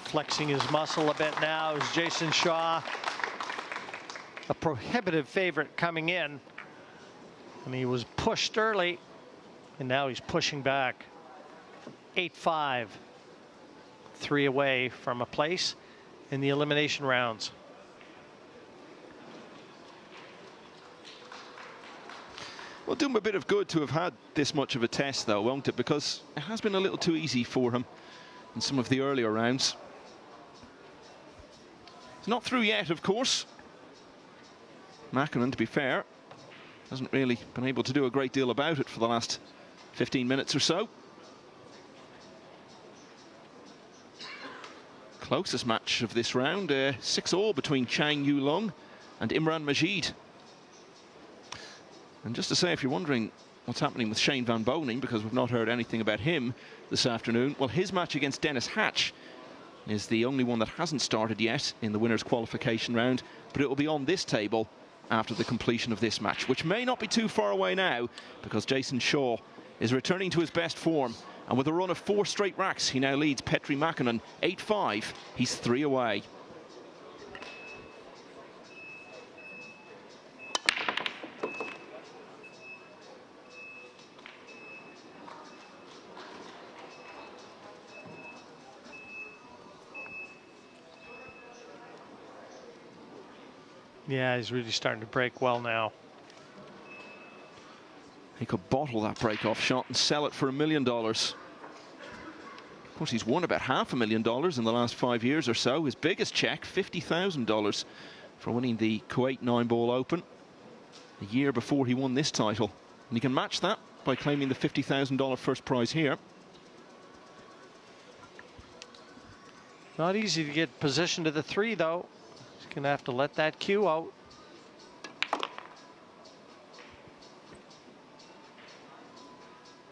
Flexing his muscle a bit now is Jayson Shaw, a prohibitive favorite coming in. And he was pushed early, and now he's pushing back. 8-5, 3 away from a place in the elimination rounds. Well, do him a bit of good to have had this much of a test, though, won't it? Because it has been a little too easy for him in some of the earlier rounds. It's not through yet, of course. Makkonen, to be fair, hasn't really been able to do a great deal about it for the last 15 minutes or so. Closest match of this round, 6-all between Chang Yu-Lung and Imran Majid. And just to say, if you're wondering what's happening with Shane Van Boening, because we've not heard anything about him this afternoon, well, his match against Dennis Hatch is the only one that hasn't started yet in the winners' qualification round, but it will be on this table after the completion of this match, which may not be too far away now, because Jayson Shaw is returning to his best form, and with a run of 4 straight racks, he now leads Petri Makkonen 8-5. He's 3 away. Yeah, he's really starting to break well now. He could bottle that break-off shot and sell it for $1 million. Of course, he's won about $500,000 in the last 5 years or so. His biggest check, $50,000 for winning the Kuwait 9-ball Open a year before he won this title. And he can match that by claiming the $50,000 first prize here. Not easy to get position to the 3, though. He's going to have to let that cue out.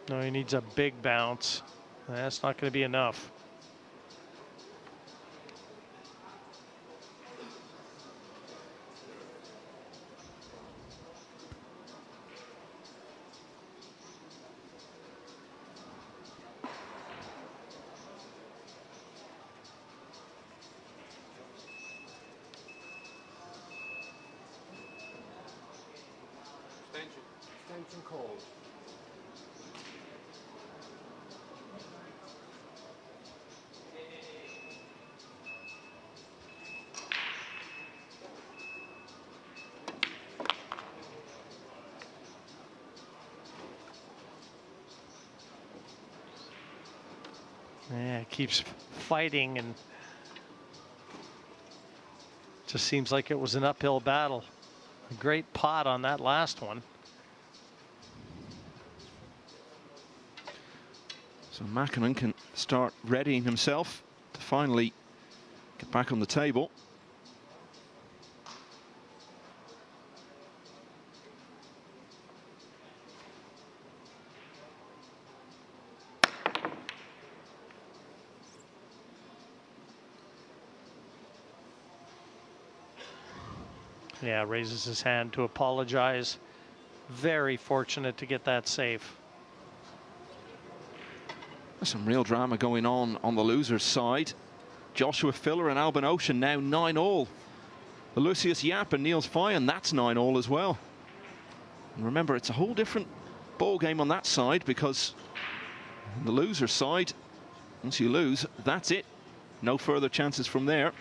No, he needs a big bounce. That's not going to be enough. Extension called. Yeah, keeps fighting, and just seems like it was an uphill battle. A great pot on that last one. So Makkonen can start readying himself to finally get back on the table. Yeah, raises his hand to apologize. Very fortunate to get that safe. There's some real drama going on the loser's side. Joshua Filler and Albin Ocean now 9-all. Lucius Yap and Niels Fyan, that's 9-all as well. And remember, it's a whole different ball game on that side, because on the loser's side, once you lose, that's it. No further chances from there.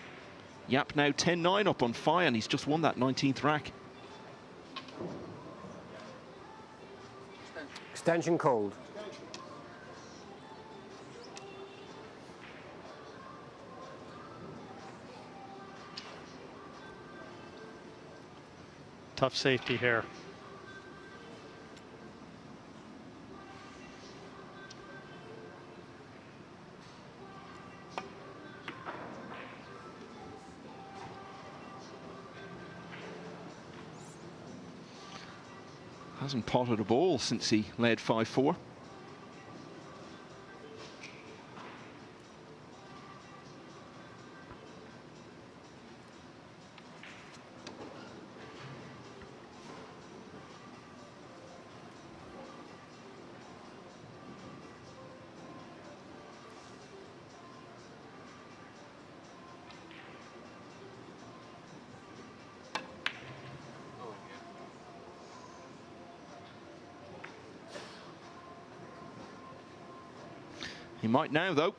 Yap now 10-9 up on Fyan. He's just won that 19th rack. Extension called. Tough safety here. Hasn't potted a ball since he led 5-4. He might now, though.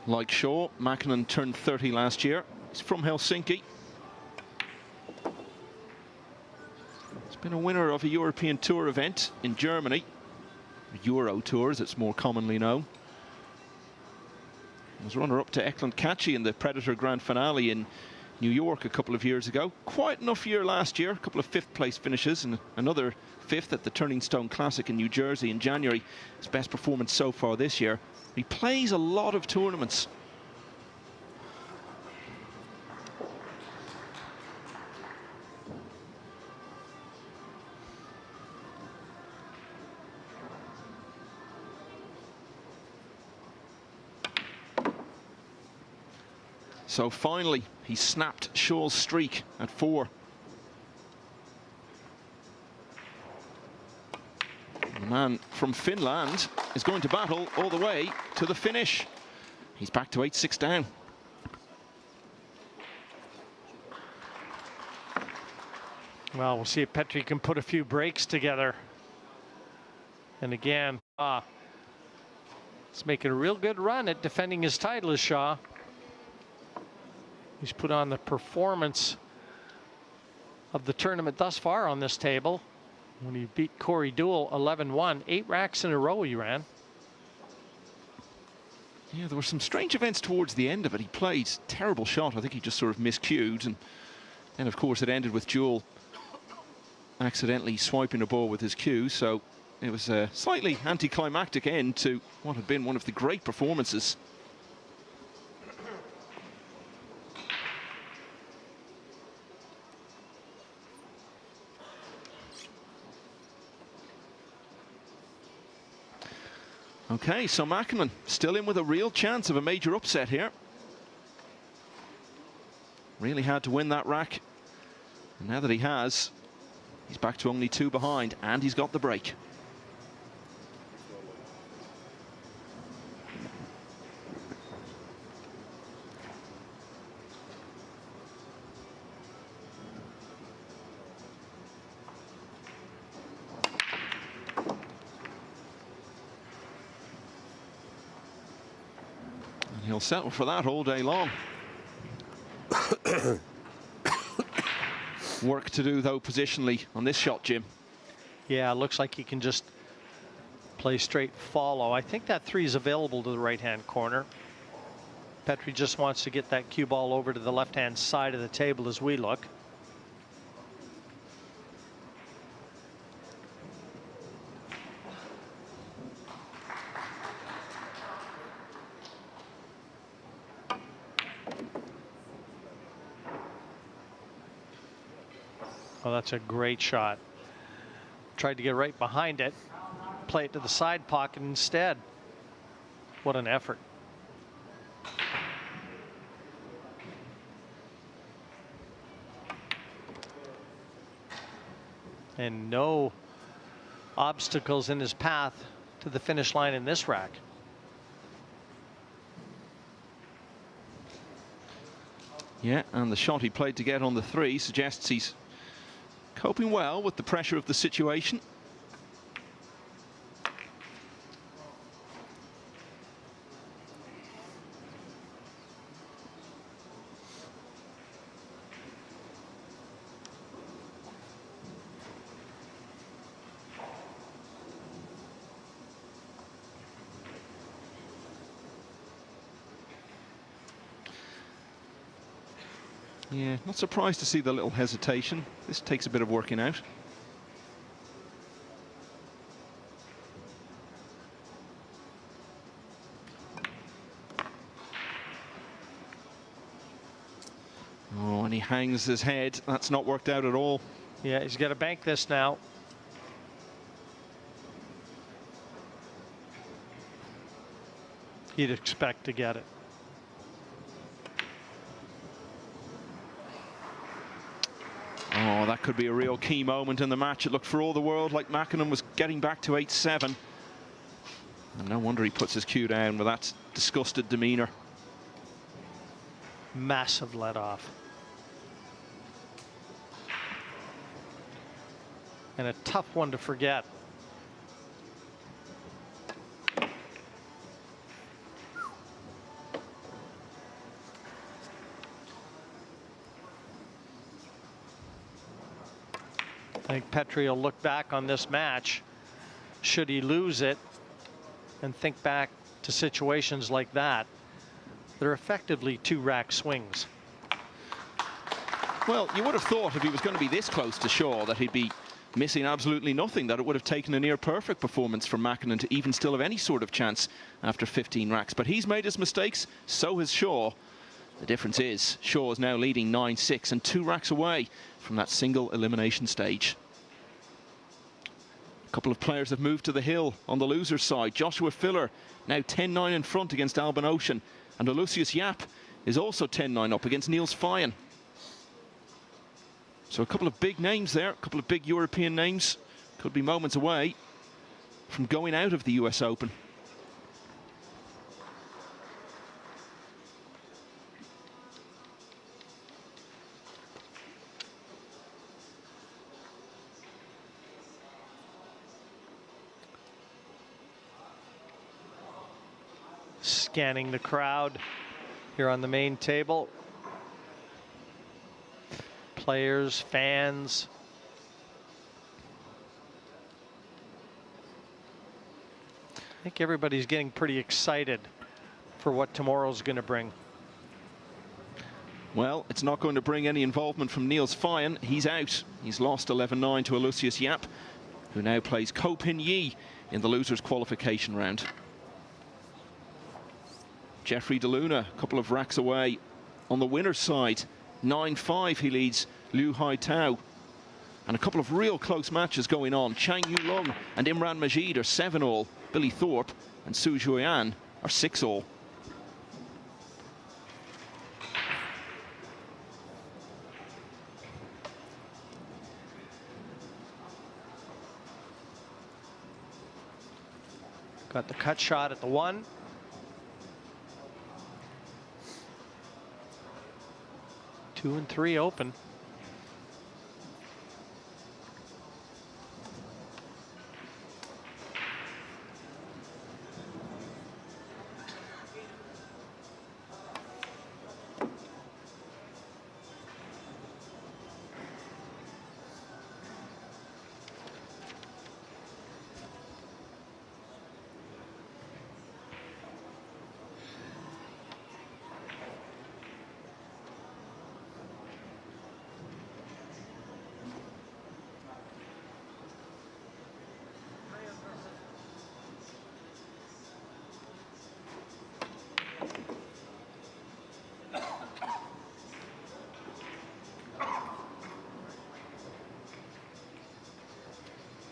Like Shaw, Makkonen turned 30 last year. He's from Helsinki. He's been a winner of a European Tour event in Germany. Euro Tour, as it's more commonly known. He was runner-up to Ekland Kachi in the Predator Grand Finale in New York a couple of years ago. Quite enough year last year, a couple of fifth-place finishes and another fifth at the Turning Stone Classic in New Jersey in January. His best performance so far this year. He plays a lot of tournaments. So finally, he snapped Shaw's streak at 4. The man from Finland is going to battle all the way to the finish. He's back to 8-6 down. Well, we'll see if Petri can put a few breaks together. And again, he's making a real good run at defending his title, is Shaw. He's put on the performance of the tournament thus far on this table. When he beat Corey Deuel 11-1, 8 racks in a row he ran. Yeah, there were some strange events towards the end of it. He played terrible shot. I think he just sort of miscued. And then, of course, it ended with Deuel accidentally swiping a ball with his cue. So it was a slightly anticlimactic end to what had been one of the great performances. Okay, so Makkonen still in with a real chance of a major upset here. Really had to win that rack. And now that he has, he's back to only 2 behind, and he's got the break. He'll settle for that all day long. Work to do, though, positionally on this shot, Jim. Yeah, looks like he can just play straight follow. I think that 3 is available to the right-hand corner. Petri just wants to get that cue ball over to the left-hand side of the table as we look. Oh, that's a great shot. Tried to get right behind it, play it to the side pocket instead. What an effort. And no obstacles in his path to the finish line in this rack. Yeah, and the shot he played to get on the 3 suggests he's coping well with the pressure of the situation. Yeah, not surprised to see the little hesitation. This takes a bit of working out. Oh, and he hangs his head. That's not worked out at all. Yeah, he's got to bank this now. He'd expect to get it. Oh, that could be a real key moment in the match. It looked for all the world like Makkonen was getting back to 8-7. And no wonder he puts his cue down with that disgusted demeanor. Massive let off. And a tough one to forget. I think Petri will look back on this match, should he lose it, and think back to situations like that. They're effectively 2-rack swings. Well, you would have thought if he was going to be this close to Shaw that he'd be missing absolutely nothing, that it would have taken a near perfect performance from Makkonen to even still have any sort of chance after 15 racks. But he's made his mistakes, so has Shaw. The difference is Shaw is now leading 9-6 and 2 racks away from that single elimination stage. A couple of players have moved to the hill on the loser's side. Joshua Filler now 10-9 in front against Albin Ocean, and Olusius Yap is also 10-9 up against Niels Fyen. So a couple of big names there, a couple of big European names. Could be moments away from going out of the US Open. Scanning the crowd here on the main table. Players, fans. I think everybody's getting pretty excited for what tomorrow's going to bring. Well, it's not going to bring any involvement from Niels Fyen. He's out. He's lost 11-9 to Olusius Yap, who now plays Ko Pin Yi in the losers qualification round. Jeffrey DeLuna, a couple of racks away on the winner's side. 9-5 he leads Liu Hai Tao. And a couple of real close matches going on. Chang Yu Lung and Imran Majid are 7-all. Billy Thorpe and Su Juyan are 6-all. Got the cut shot at the 1. Two and 3 open.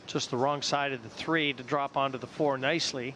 Just the wrong side of the 3 to drop onto the 4 nicely.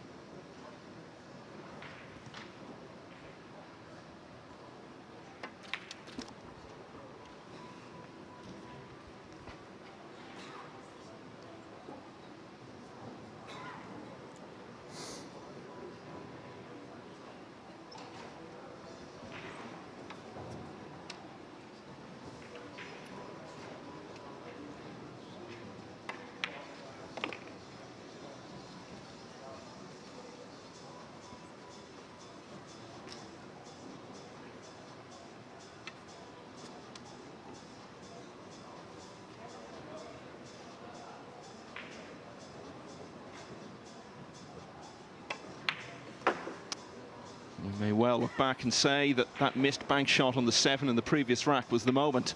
well look back and say that that missed bank shot on the 7 in the previous rack was the moment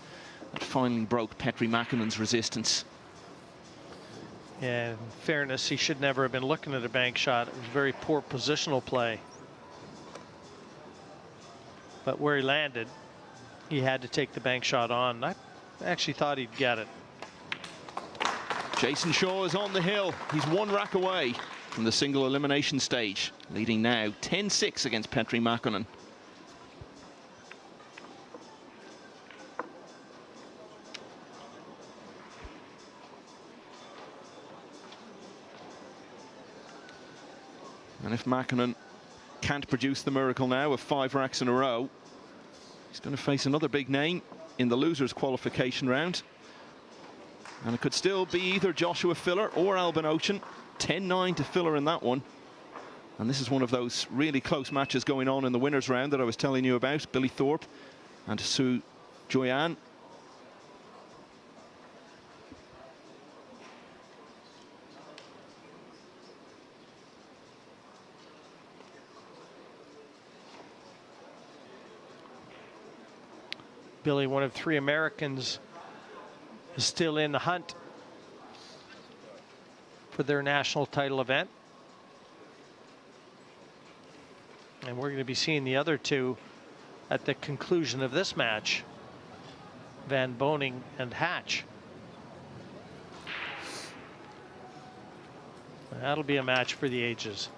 that finally broke Petri Makkonen's resistance. Yeah, in fairness, he should never have been looking at a bank shot. It was very poor positional play. But where he landed, he had to take the bank shot on. I actually thought he'd get it. Jayson Shaw is on the hill. He's one rack away from the single elimination stage, leading now 10-6 against Petri Makkonen. And if Makkonen can't produce the miracle now of 5 racks in a row, he's going to face another big name in the losers qualification round. And it could still be either Joshua Filler or Albin Ocean. 10-9 to Filler in that one. And this is one of those really close matches going on in the winners round that I was telling you about. Billy Thorpe and Sue Joyan. Billy, one of 3 Americans, is still in the hunt for their national title event. And we're going to be seeing the other 2 at the conclusion of this match, Van Boning and Hatch. That'll be a match for the ages.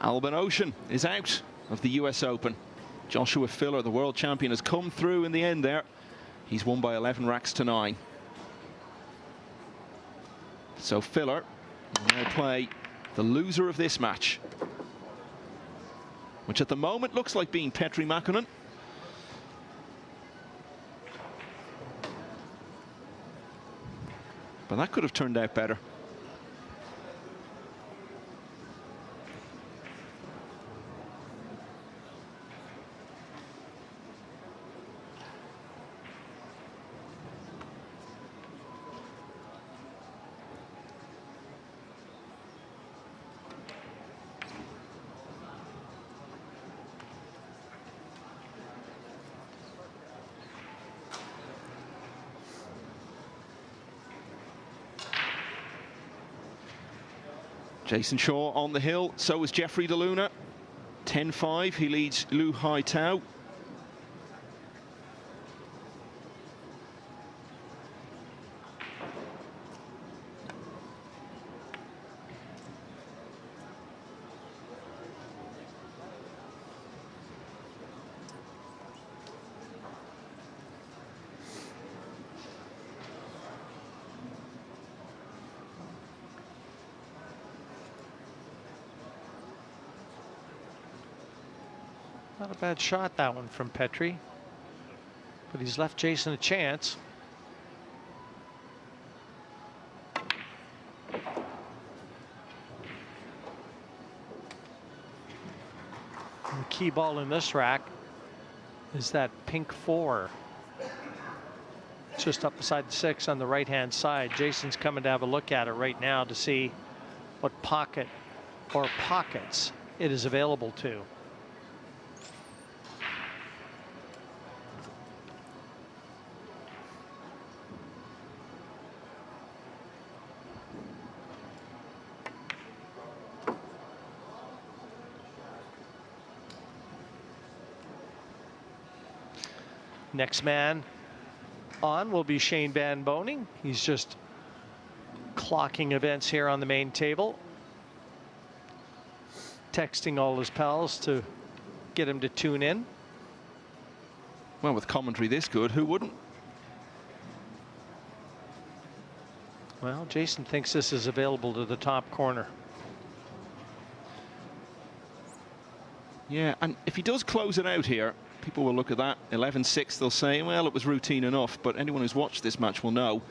Albin Ocean is out of the US Open. Joshua Filler, the world champion, has come through in the end there. He's won by 11 racks to 9. So Filler will now play the loser of this match, which at the moment looks like being Petri Makkonen. But that could have turned out better. Jayson Shaw on the hill, so is Jeffrey DeLuna. 10-5, he leads Lu Hai Tao. Not a bad shot, that one from Petri, but he's left Jayson a chance. And the key ball in this rack is that pink 4. Just up beside the 6 on the right hand side. Jayson's coming to have a look at it right now to see what pocket or pockets it is available to. Next man on will be Shane Van Boning. He's just clocking events here on the main table. Texting all his pals to get him to tune in. Well, with commentary this good, who wouldn't? Well, Jayson thinks this is available to the top corner. Yeah, and if he does close it out here, people will look at that 11-6. They'll say, well, it was routine enough. But anyone who's watched this match will know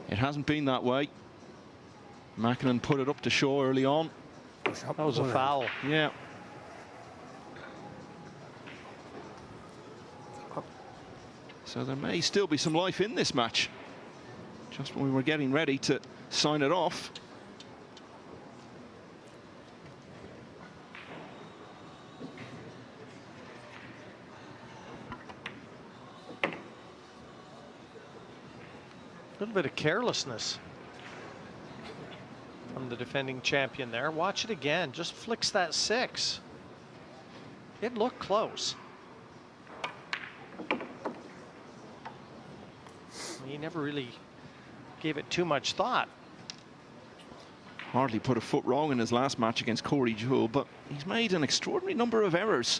it hasn't been that way. Makkonen put it up to Shaw early on. That was a foul. Yeah. So there may still be some life in this match. just when we were getting ready to sign it off. A little bit of carelessness from the defending champion there. Watch it again. Just flicks that 6. It looked close. He never really gave it too much thought. Hardly put a foot wrong in his last match against Corey Jewell, but he's made an extraordinary number of errors.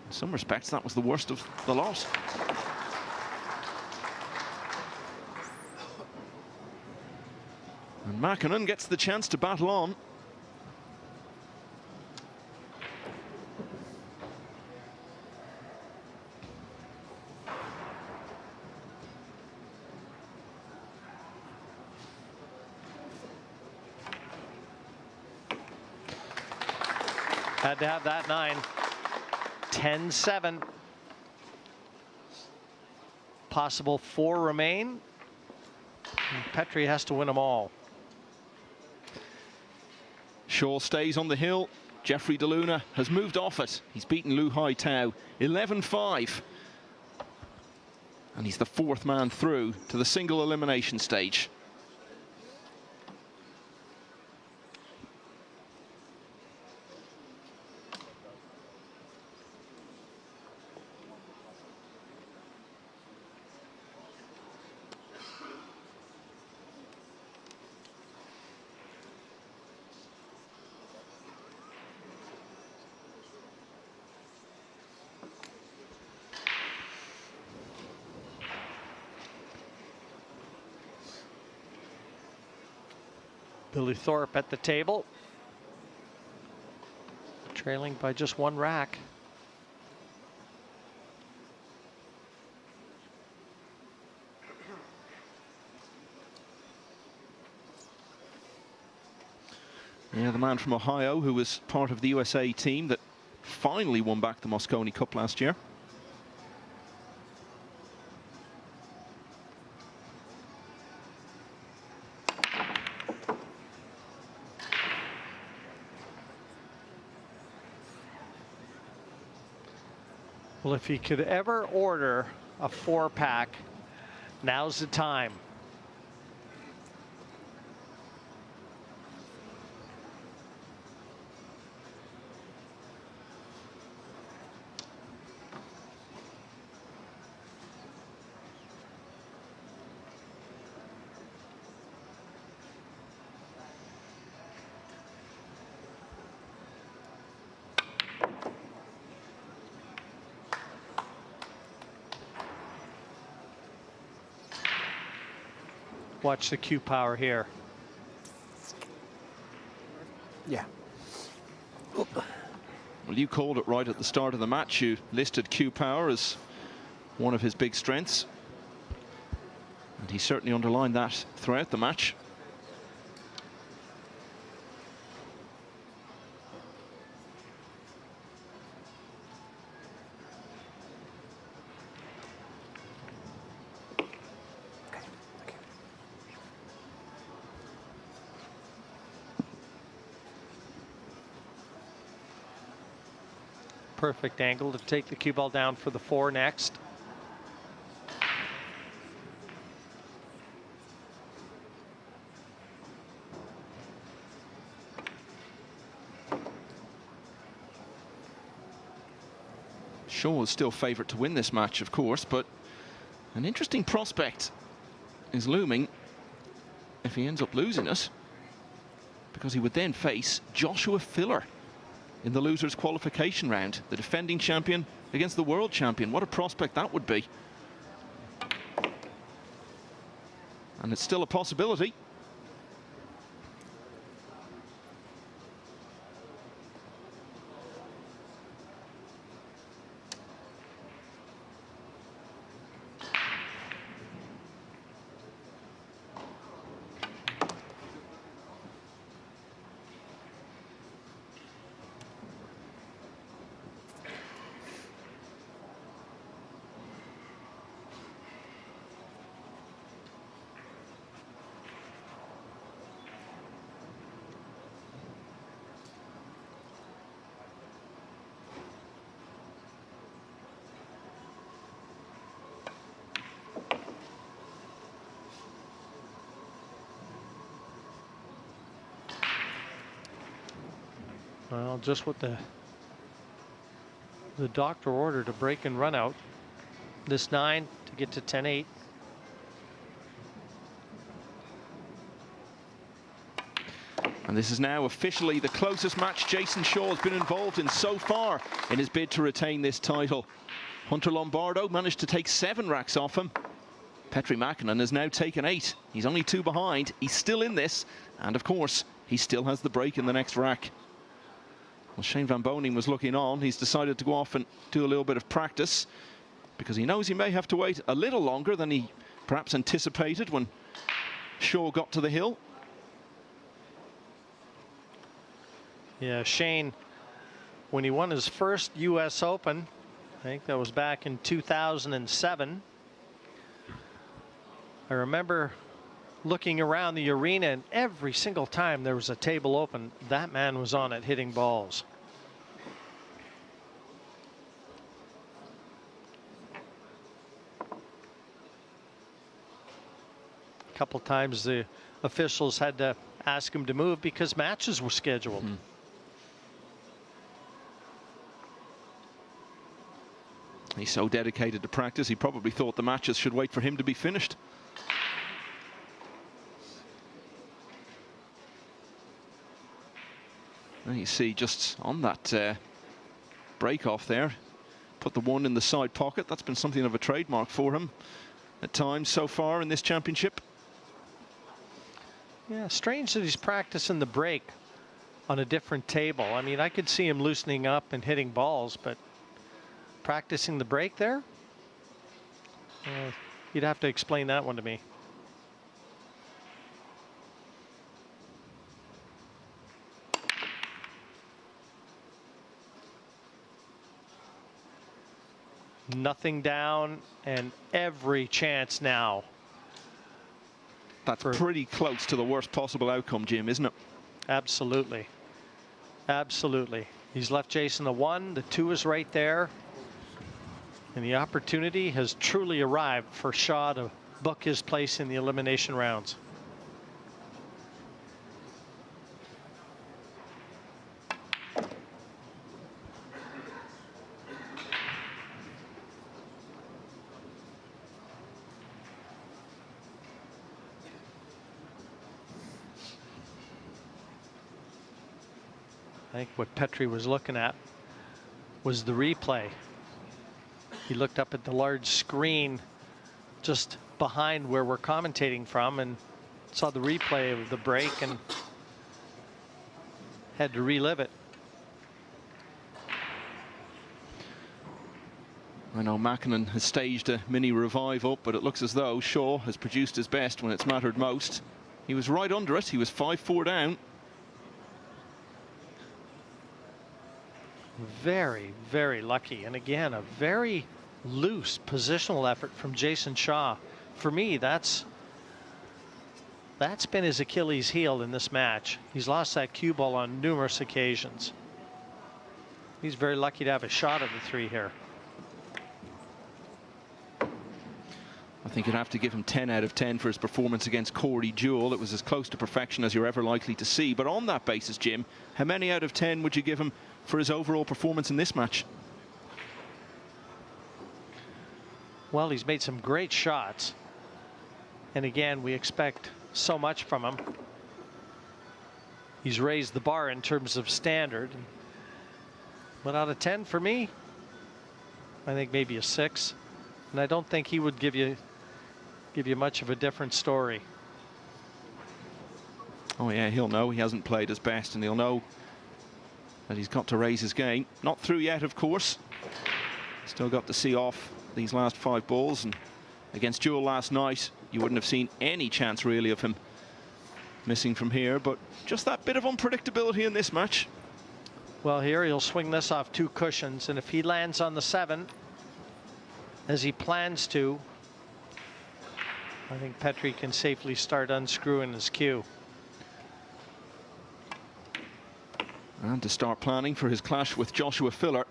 In some respects, that was the worst of the lot. And Makkonen gets the chance to battle on. Had to have that 9. 10-7. Possible 4 remain. And Petri has to win them all. Shaw stays on the hill. Jeffrey DeLuna has moved off it. He's beaten Lu Hai Tao 11-5. And he's the 4th man through to the single elimination stage. Billy Thorpe at the table, trailing by just 1 rack. Yeah, the man from Ohio who was part of the USA team that finally won back the Mosconi Cup last year. Well, if he could ever order a 4-pack, now's the time. Watch the Q power here. Yeah. Well, you called it right at the start of the match. You listed Q power as one of his big strengths. And he certainly underlined that throughout the match. Perfect angle to take the cue ball down for the 4 next. Shaw is still favourite to win this match, of course, but an interesting prospect is looming if he ends up losing it, because he would then face Joshua Filler in the losers qualification round, the defending champion against the world champion. What a prospect that would be. And it's still a possibility. Well, just what the doctor ordered, a break and run out. This 9 to get to 10-8. And this is now officially the closest match Jayson Shaw has been involved in so far in his bid to retain this title. Hunter Lombardo managed to take 7 racks off him. Petri Makkonen has now taken 8. He's only 2 behind. He's still in this. And of course, he still has the break in the next rack. Well, Shane Van Boening was looking on. He's decided to go off and do a little bit of practice because he knows he may have to wait a little longer than he perhaps anticipated when Shaw got to the hill. Yeah, Shane, when he won his first U.S. Open, I think that was back in 2007. I remember looking around the arena, and every single time there was a table open, that man was on it hitting balls. A couple times the officials had to ask him to move because matches were scheduled. He's so dedicated to practice, he probably thought the matches should wait for him to be finished. And you see just on that break off there, put the 1 in the side pocket. That's been something of a trademark for him at times so far in this championship. Yeah, strange that he's practicing the break on a different table. I mean, I could see him loosening up and hitting balls, but practicing the break there? You'd have to explain that one to me. Nothing down and every chance now. That's pretty close to the worst possible outcome, Jim, isn't it? Absolutely. Absolutely. He's left Jayson the 1. The 2 is right there. And the opportunity has truly arrived for Shaw to book his place in the elimination rounds. I think what Petri was looking at was the replay. He looked up at the large screen just behind where we're commentating from and saw the replay of the break and had to relive it. I know Makkonen has staged a mini revival, but it looks as though Shaw has produced his best when it's mattered most. He was right under it. He was 5-4 down. Very, very lucky. And again, a very loose positional effort from Jayson Shaw. For me, that's been his Achilles heel in this match. He's lost that cue ball on numerous occasions. He's very lucky to have a shot at the 3 here. I think you'd have to give him 10 out of 10 for his performance against Corey Jewell. It was as close to perfection as you're ever likely to see. But on that basis, Jim, how many out of 10 would you give him for his overall performance in this match? Well, he's made some great shots. And again, we expect so much from him. He's raised the bar in terms of standard. But out of 10 for me, I think maybe a 6. And I don't think he would give you much of a different story. Oh yeah, he'll know he hasn't played his best, and he'll know that he's got to raise his game. Not through yet, of course. Still got to see off these last 5 balls, and against Jewell last night, you wouldn't have seen any chance really of him missing from here, but just that bit of unpredictability in this match. Well, here he'll swing this off 2 cushions, and if he lands on the 7, as he plans to, I think Petri can safely start unscrewing his cue. And to start planning for his clash with Joshua Filler.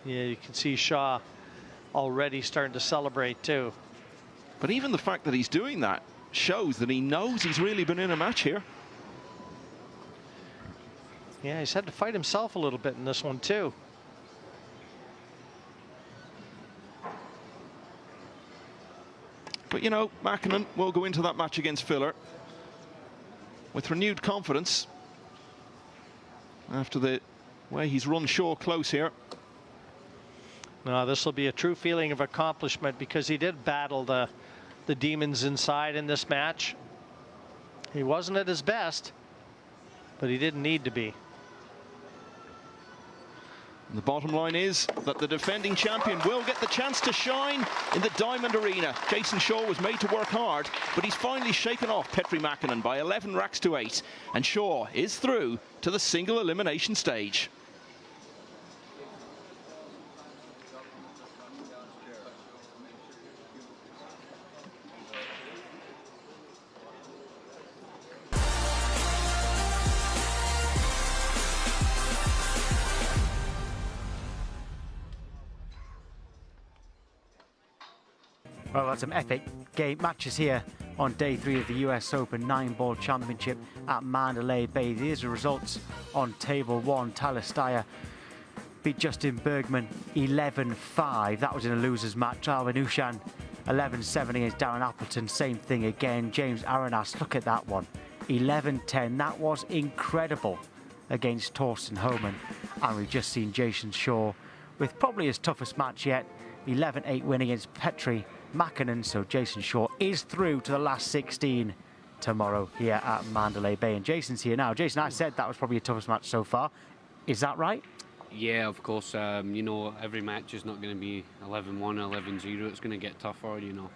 Yeah, you can see Shaw already starting to celebrate too. But even the fact that he's doing that shows that he knows he's really been in a match here. Yeah, he's had to fight himself a little bit in this one too. But you know, Makkonen will go into that match against Filler with renewed confidence after the way he's run Shaw close here. No, this will be a true feeling of accomplishment because he did battle the demons inside in this match. He wasn't at his best, but he didn't need to be. And the bottom line is that the defending champion will get the chance to shine in the Diamond Arena. Jayson Shaw was made to work hard, but he's finally shaken off Petri Makkonen by 11 racks to 8. And Shaw is through to the single elimination stage. Well, that's some epic game matches here on day 3 of the US Open 9-ball championship at Mandalay Bay. These are the results on table 1. Tyler Steyer beat Justin Bergman 11-5. That was in a loser's match. Alvin Ushan 11-7 against Darren Appleton. Same thing again. James Arenas, look at that one. 11-10. That was incredible against Torsten Homan. And we've just seen Jayson Shaw with probably his toughest match yet. 11-8 win against Petri Makkonen. So Jayson Shaw is through to the last 16 tomorrow here at Mandalay Bay. And Jason's here now. Jason, I said that was probably your toughest match so far. Is that right? Yeah, of course. You know, every match is not going to be 11-1 or 11-0. It's going to get tougher, you know.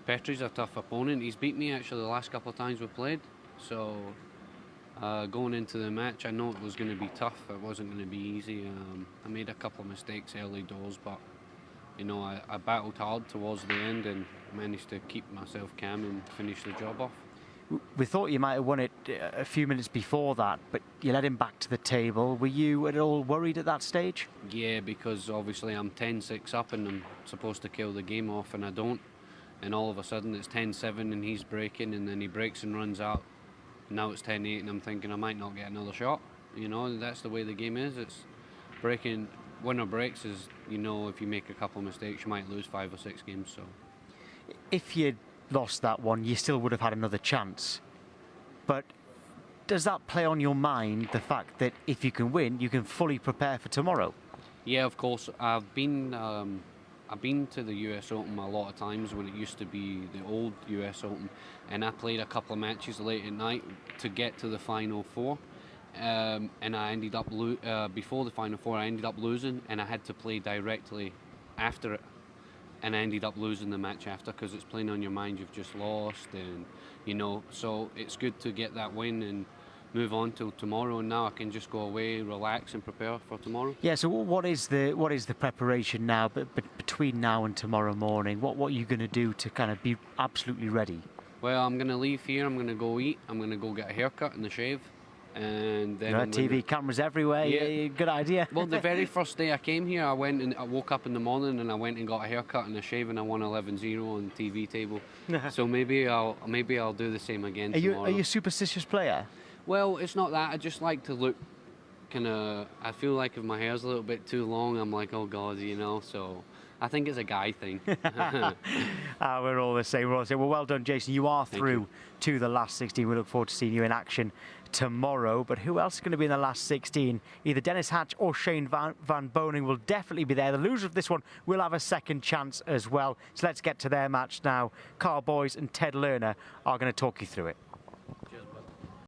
Petri's a tough opponent. He's beat me actually the last couple of times we've played. So going into the match, I know it was going to be tough. It wasn't going to be easy. I made a couple of mistakes early doors, but you know, I battled hard towards the end and managed to keep myself calm and finish the job off. We thought you might have won it a few minutes before that, but you led him back to the table. Were you at all worried at that stage? Yeah, because obviously I'm 10-6 up and I'm supposed to kill the game off and I don't. And all of a sudden it's 10-7 and he's breaking and then he breaks and runs out. And now it's 10-8 and I'm thinking I might not get another shot. You know, that's the way the game is. It's breaking. Winner breaks is, you know, if you make a couple of mistakes, you might lose 5 or 6 games. So, if you'd lost that one, you still would have had another chance. But does that play on your mind, the fact that if you can win, you can fully prepare for tomorrow? Yeah, of course. I've been to the US Open a lot of times when it used to be the old US Open, and I played a couple of matches late at night to get to the Final Four. And I ended up before the Final Four I ended up losing, and I had to play directly after it, and I ended up losing the match after because it's playing on your mind. You've just lost, and you know, so it's good to get that win and move on till tomorrow, and now I can just go away, relax and prepare for tomorrow. Yeah, so what is the preparation now but between now and tomorrow morning? What are you going to do to kind of be absolutely ready? Well, I'm going to leave here, I'm going to go eat, I'm going to go get a haircut and a shave. And then TV cameras everywhere. Yeah, good idea. Well, the very first day I came here, I woke up in the morning and I went and got a haircut and a shave, and I won 11-0 on the TV table. So maybe I'll do the same again tomorrow. Are you a superstitious player? Well, it's not that. I just like to look kind of. I feel like if my hair's a little bit too long, I'm like, oh God, you know. So I think it's a guy thing. We're all the same. Well, well done, Jayson. You are through to the last 16. We look forward to seeing you in action tomorrow. But who else is going to be in the last 16? Either Dennis Hatch or Shane Van Boning will definitely be there. The loser of this one will have a second chance as well. So let's get to their match now. Carl Boyes and Ted Lerner are going to talk you through it.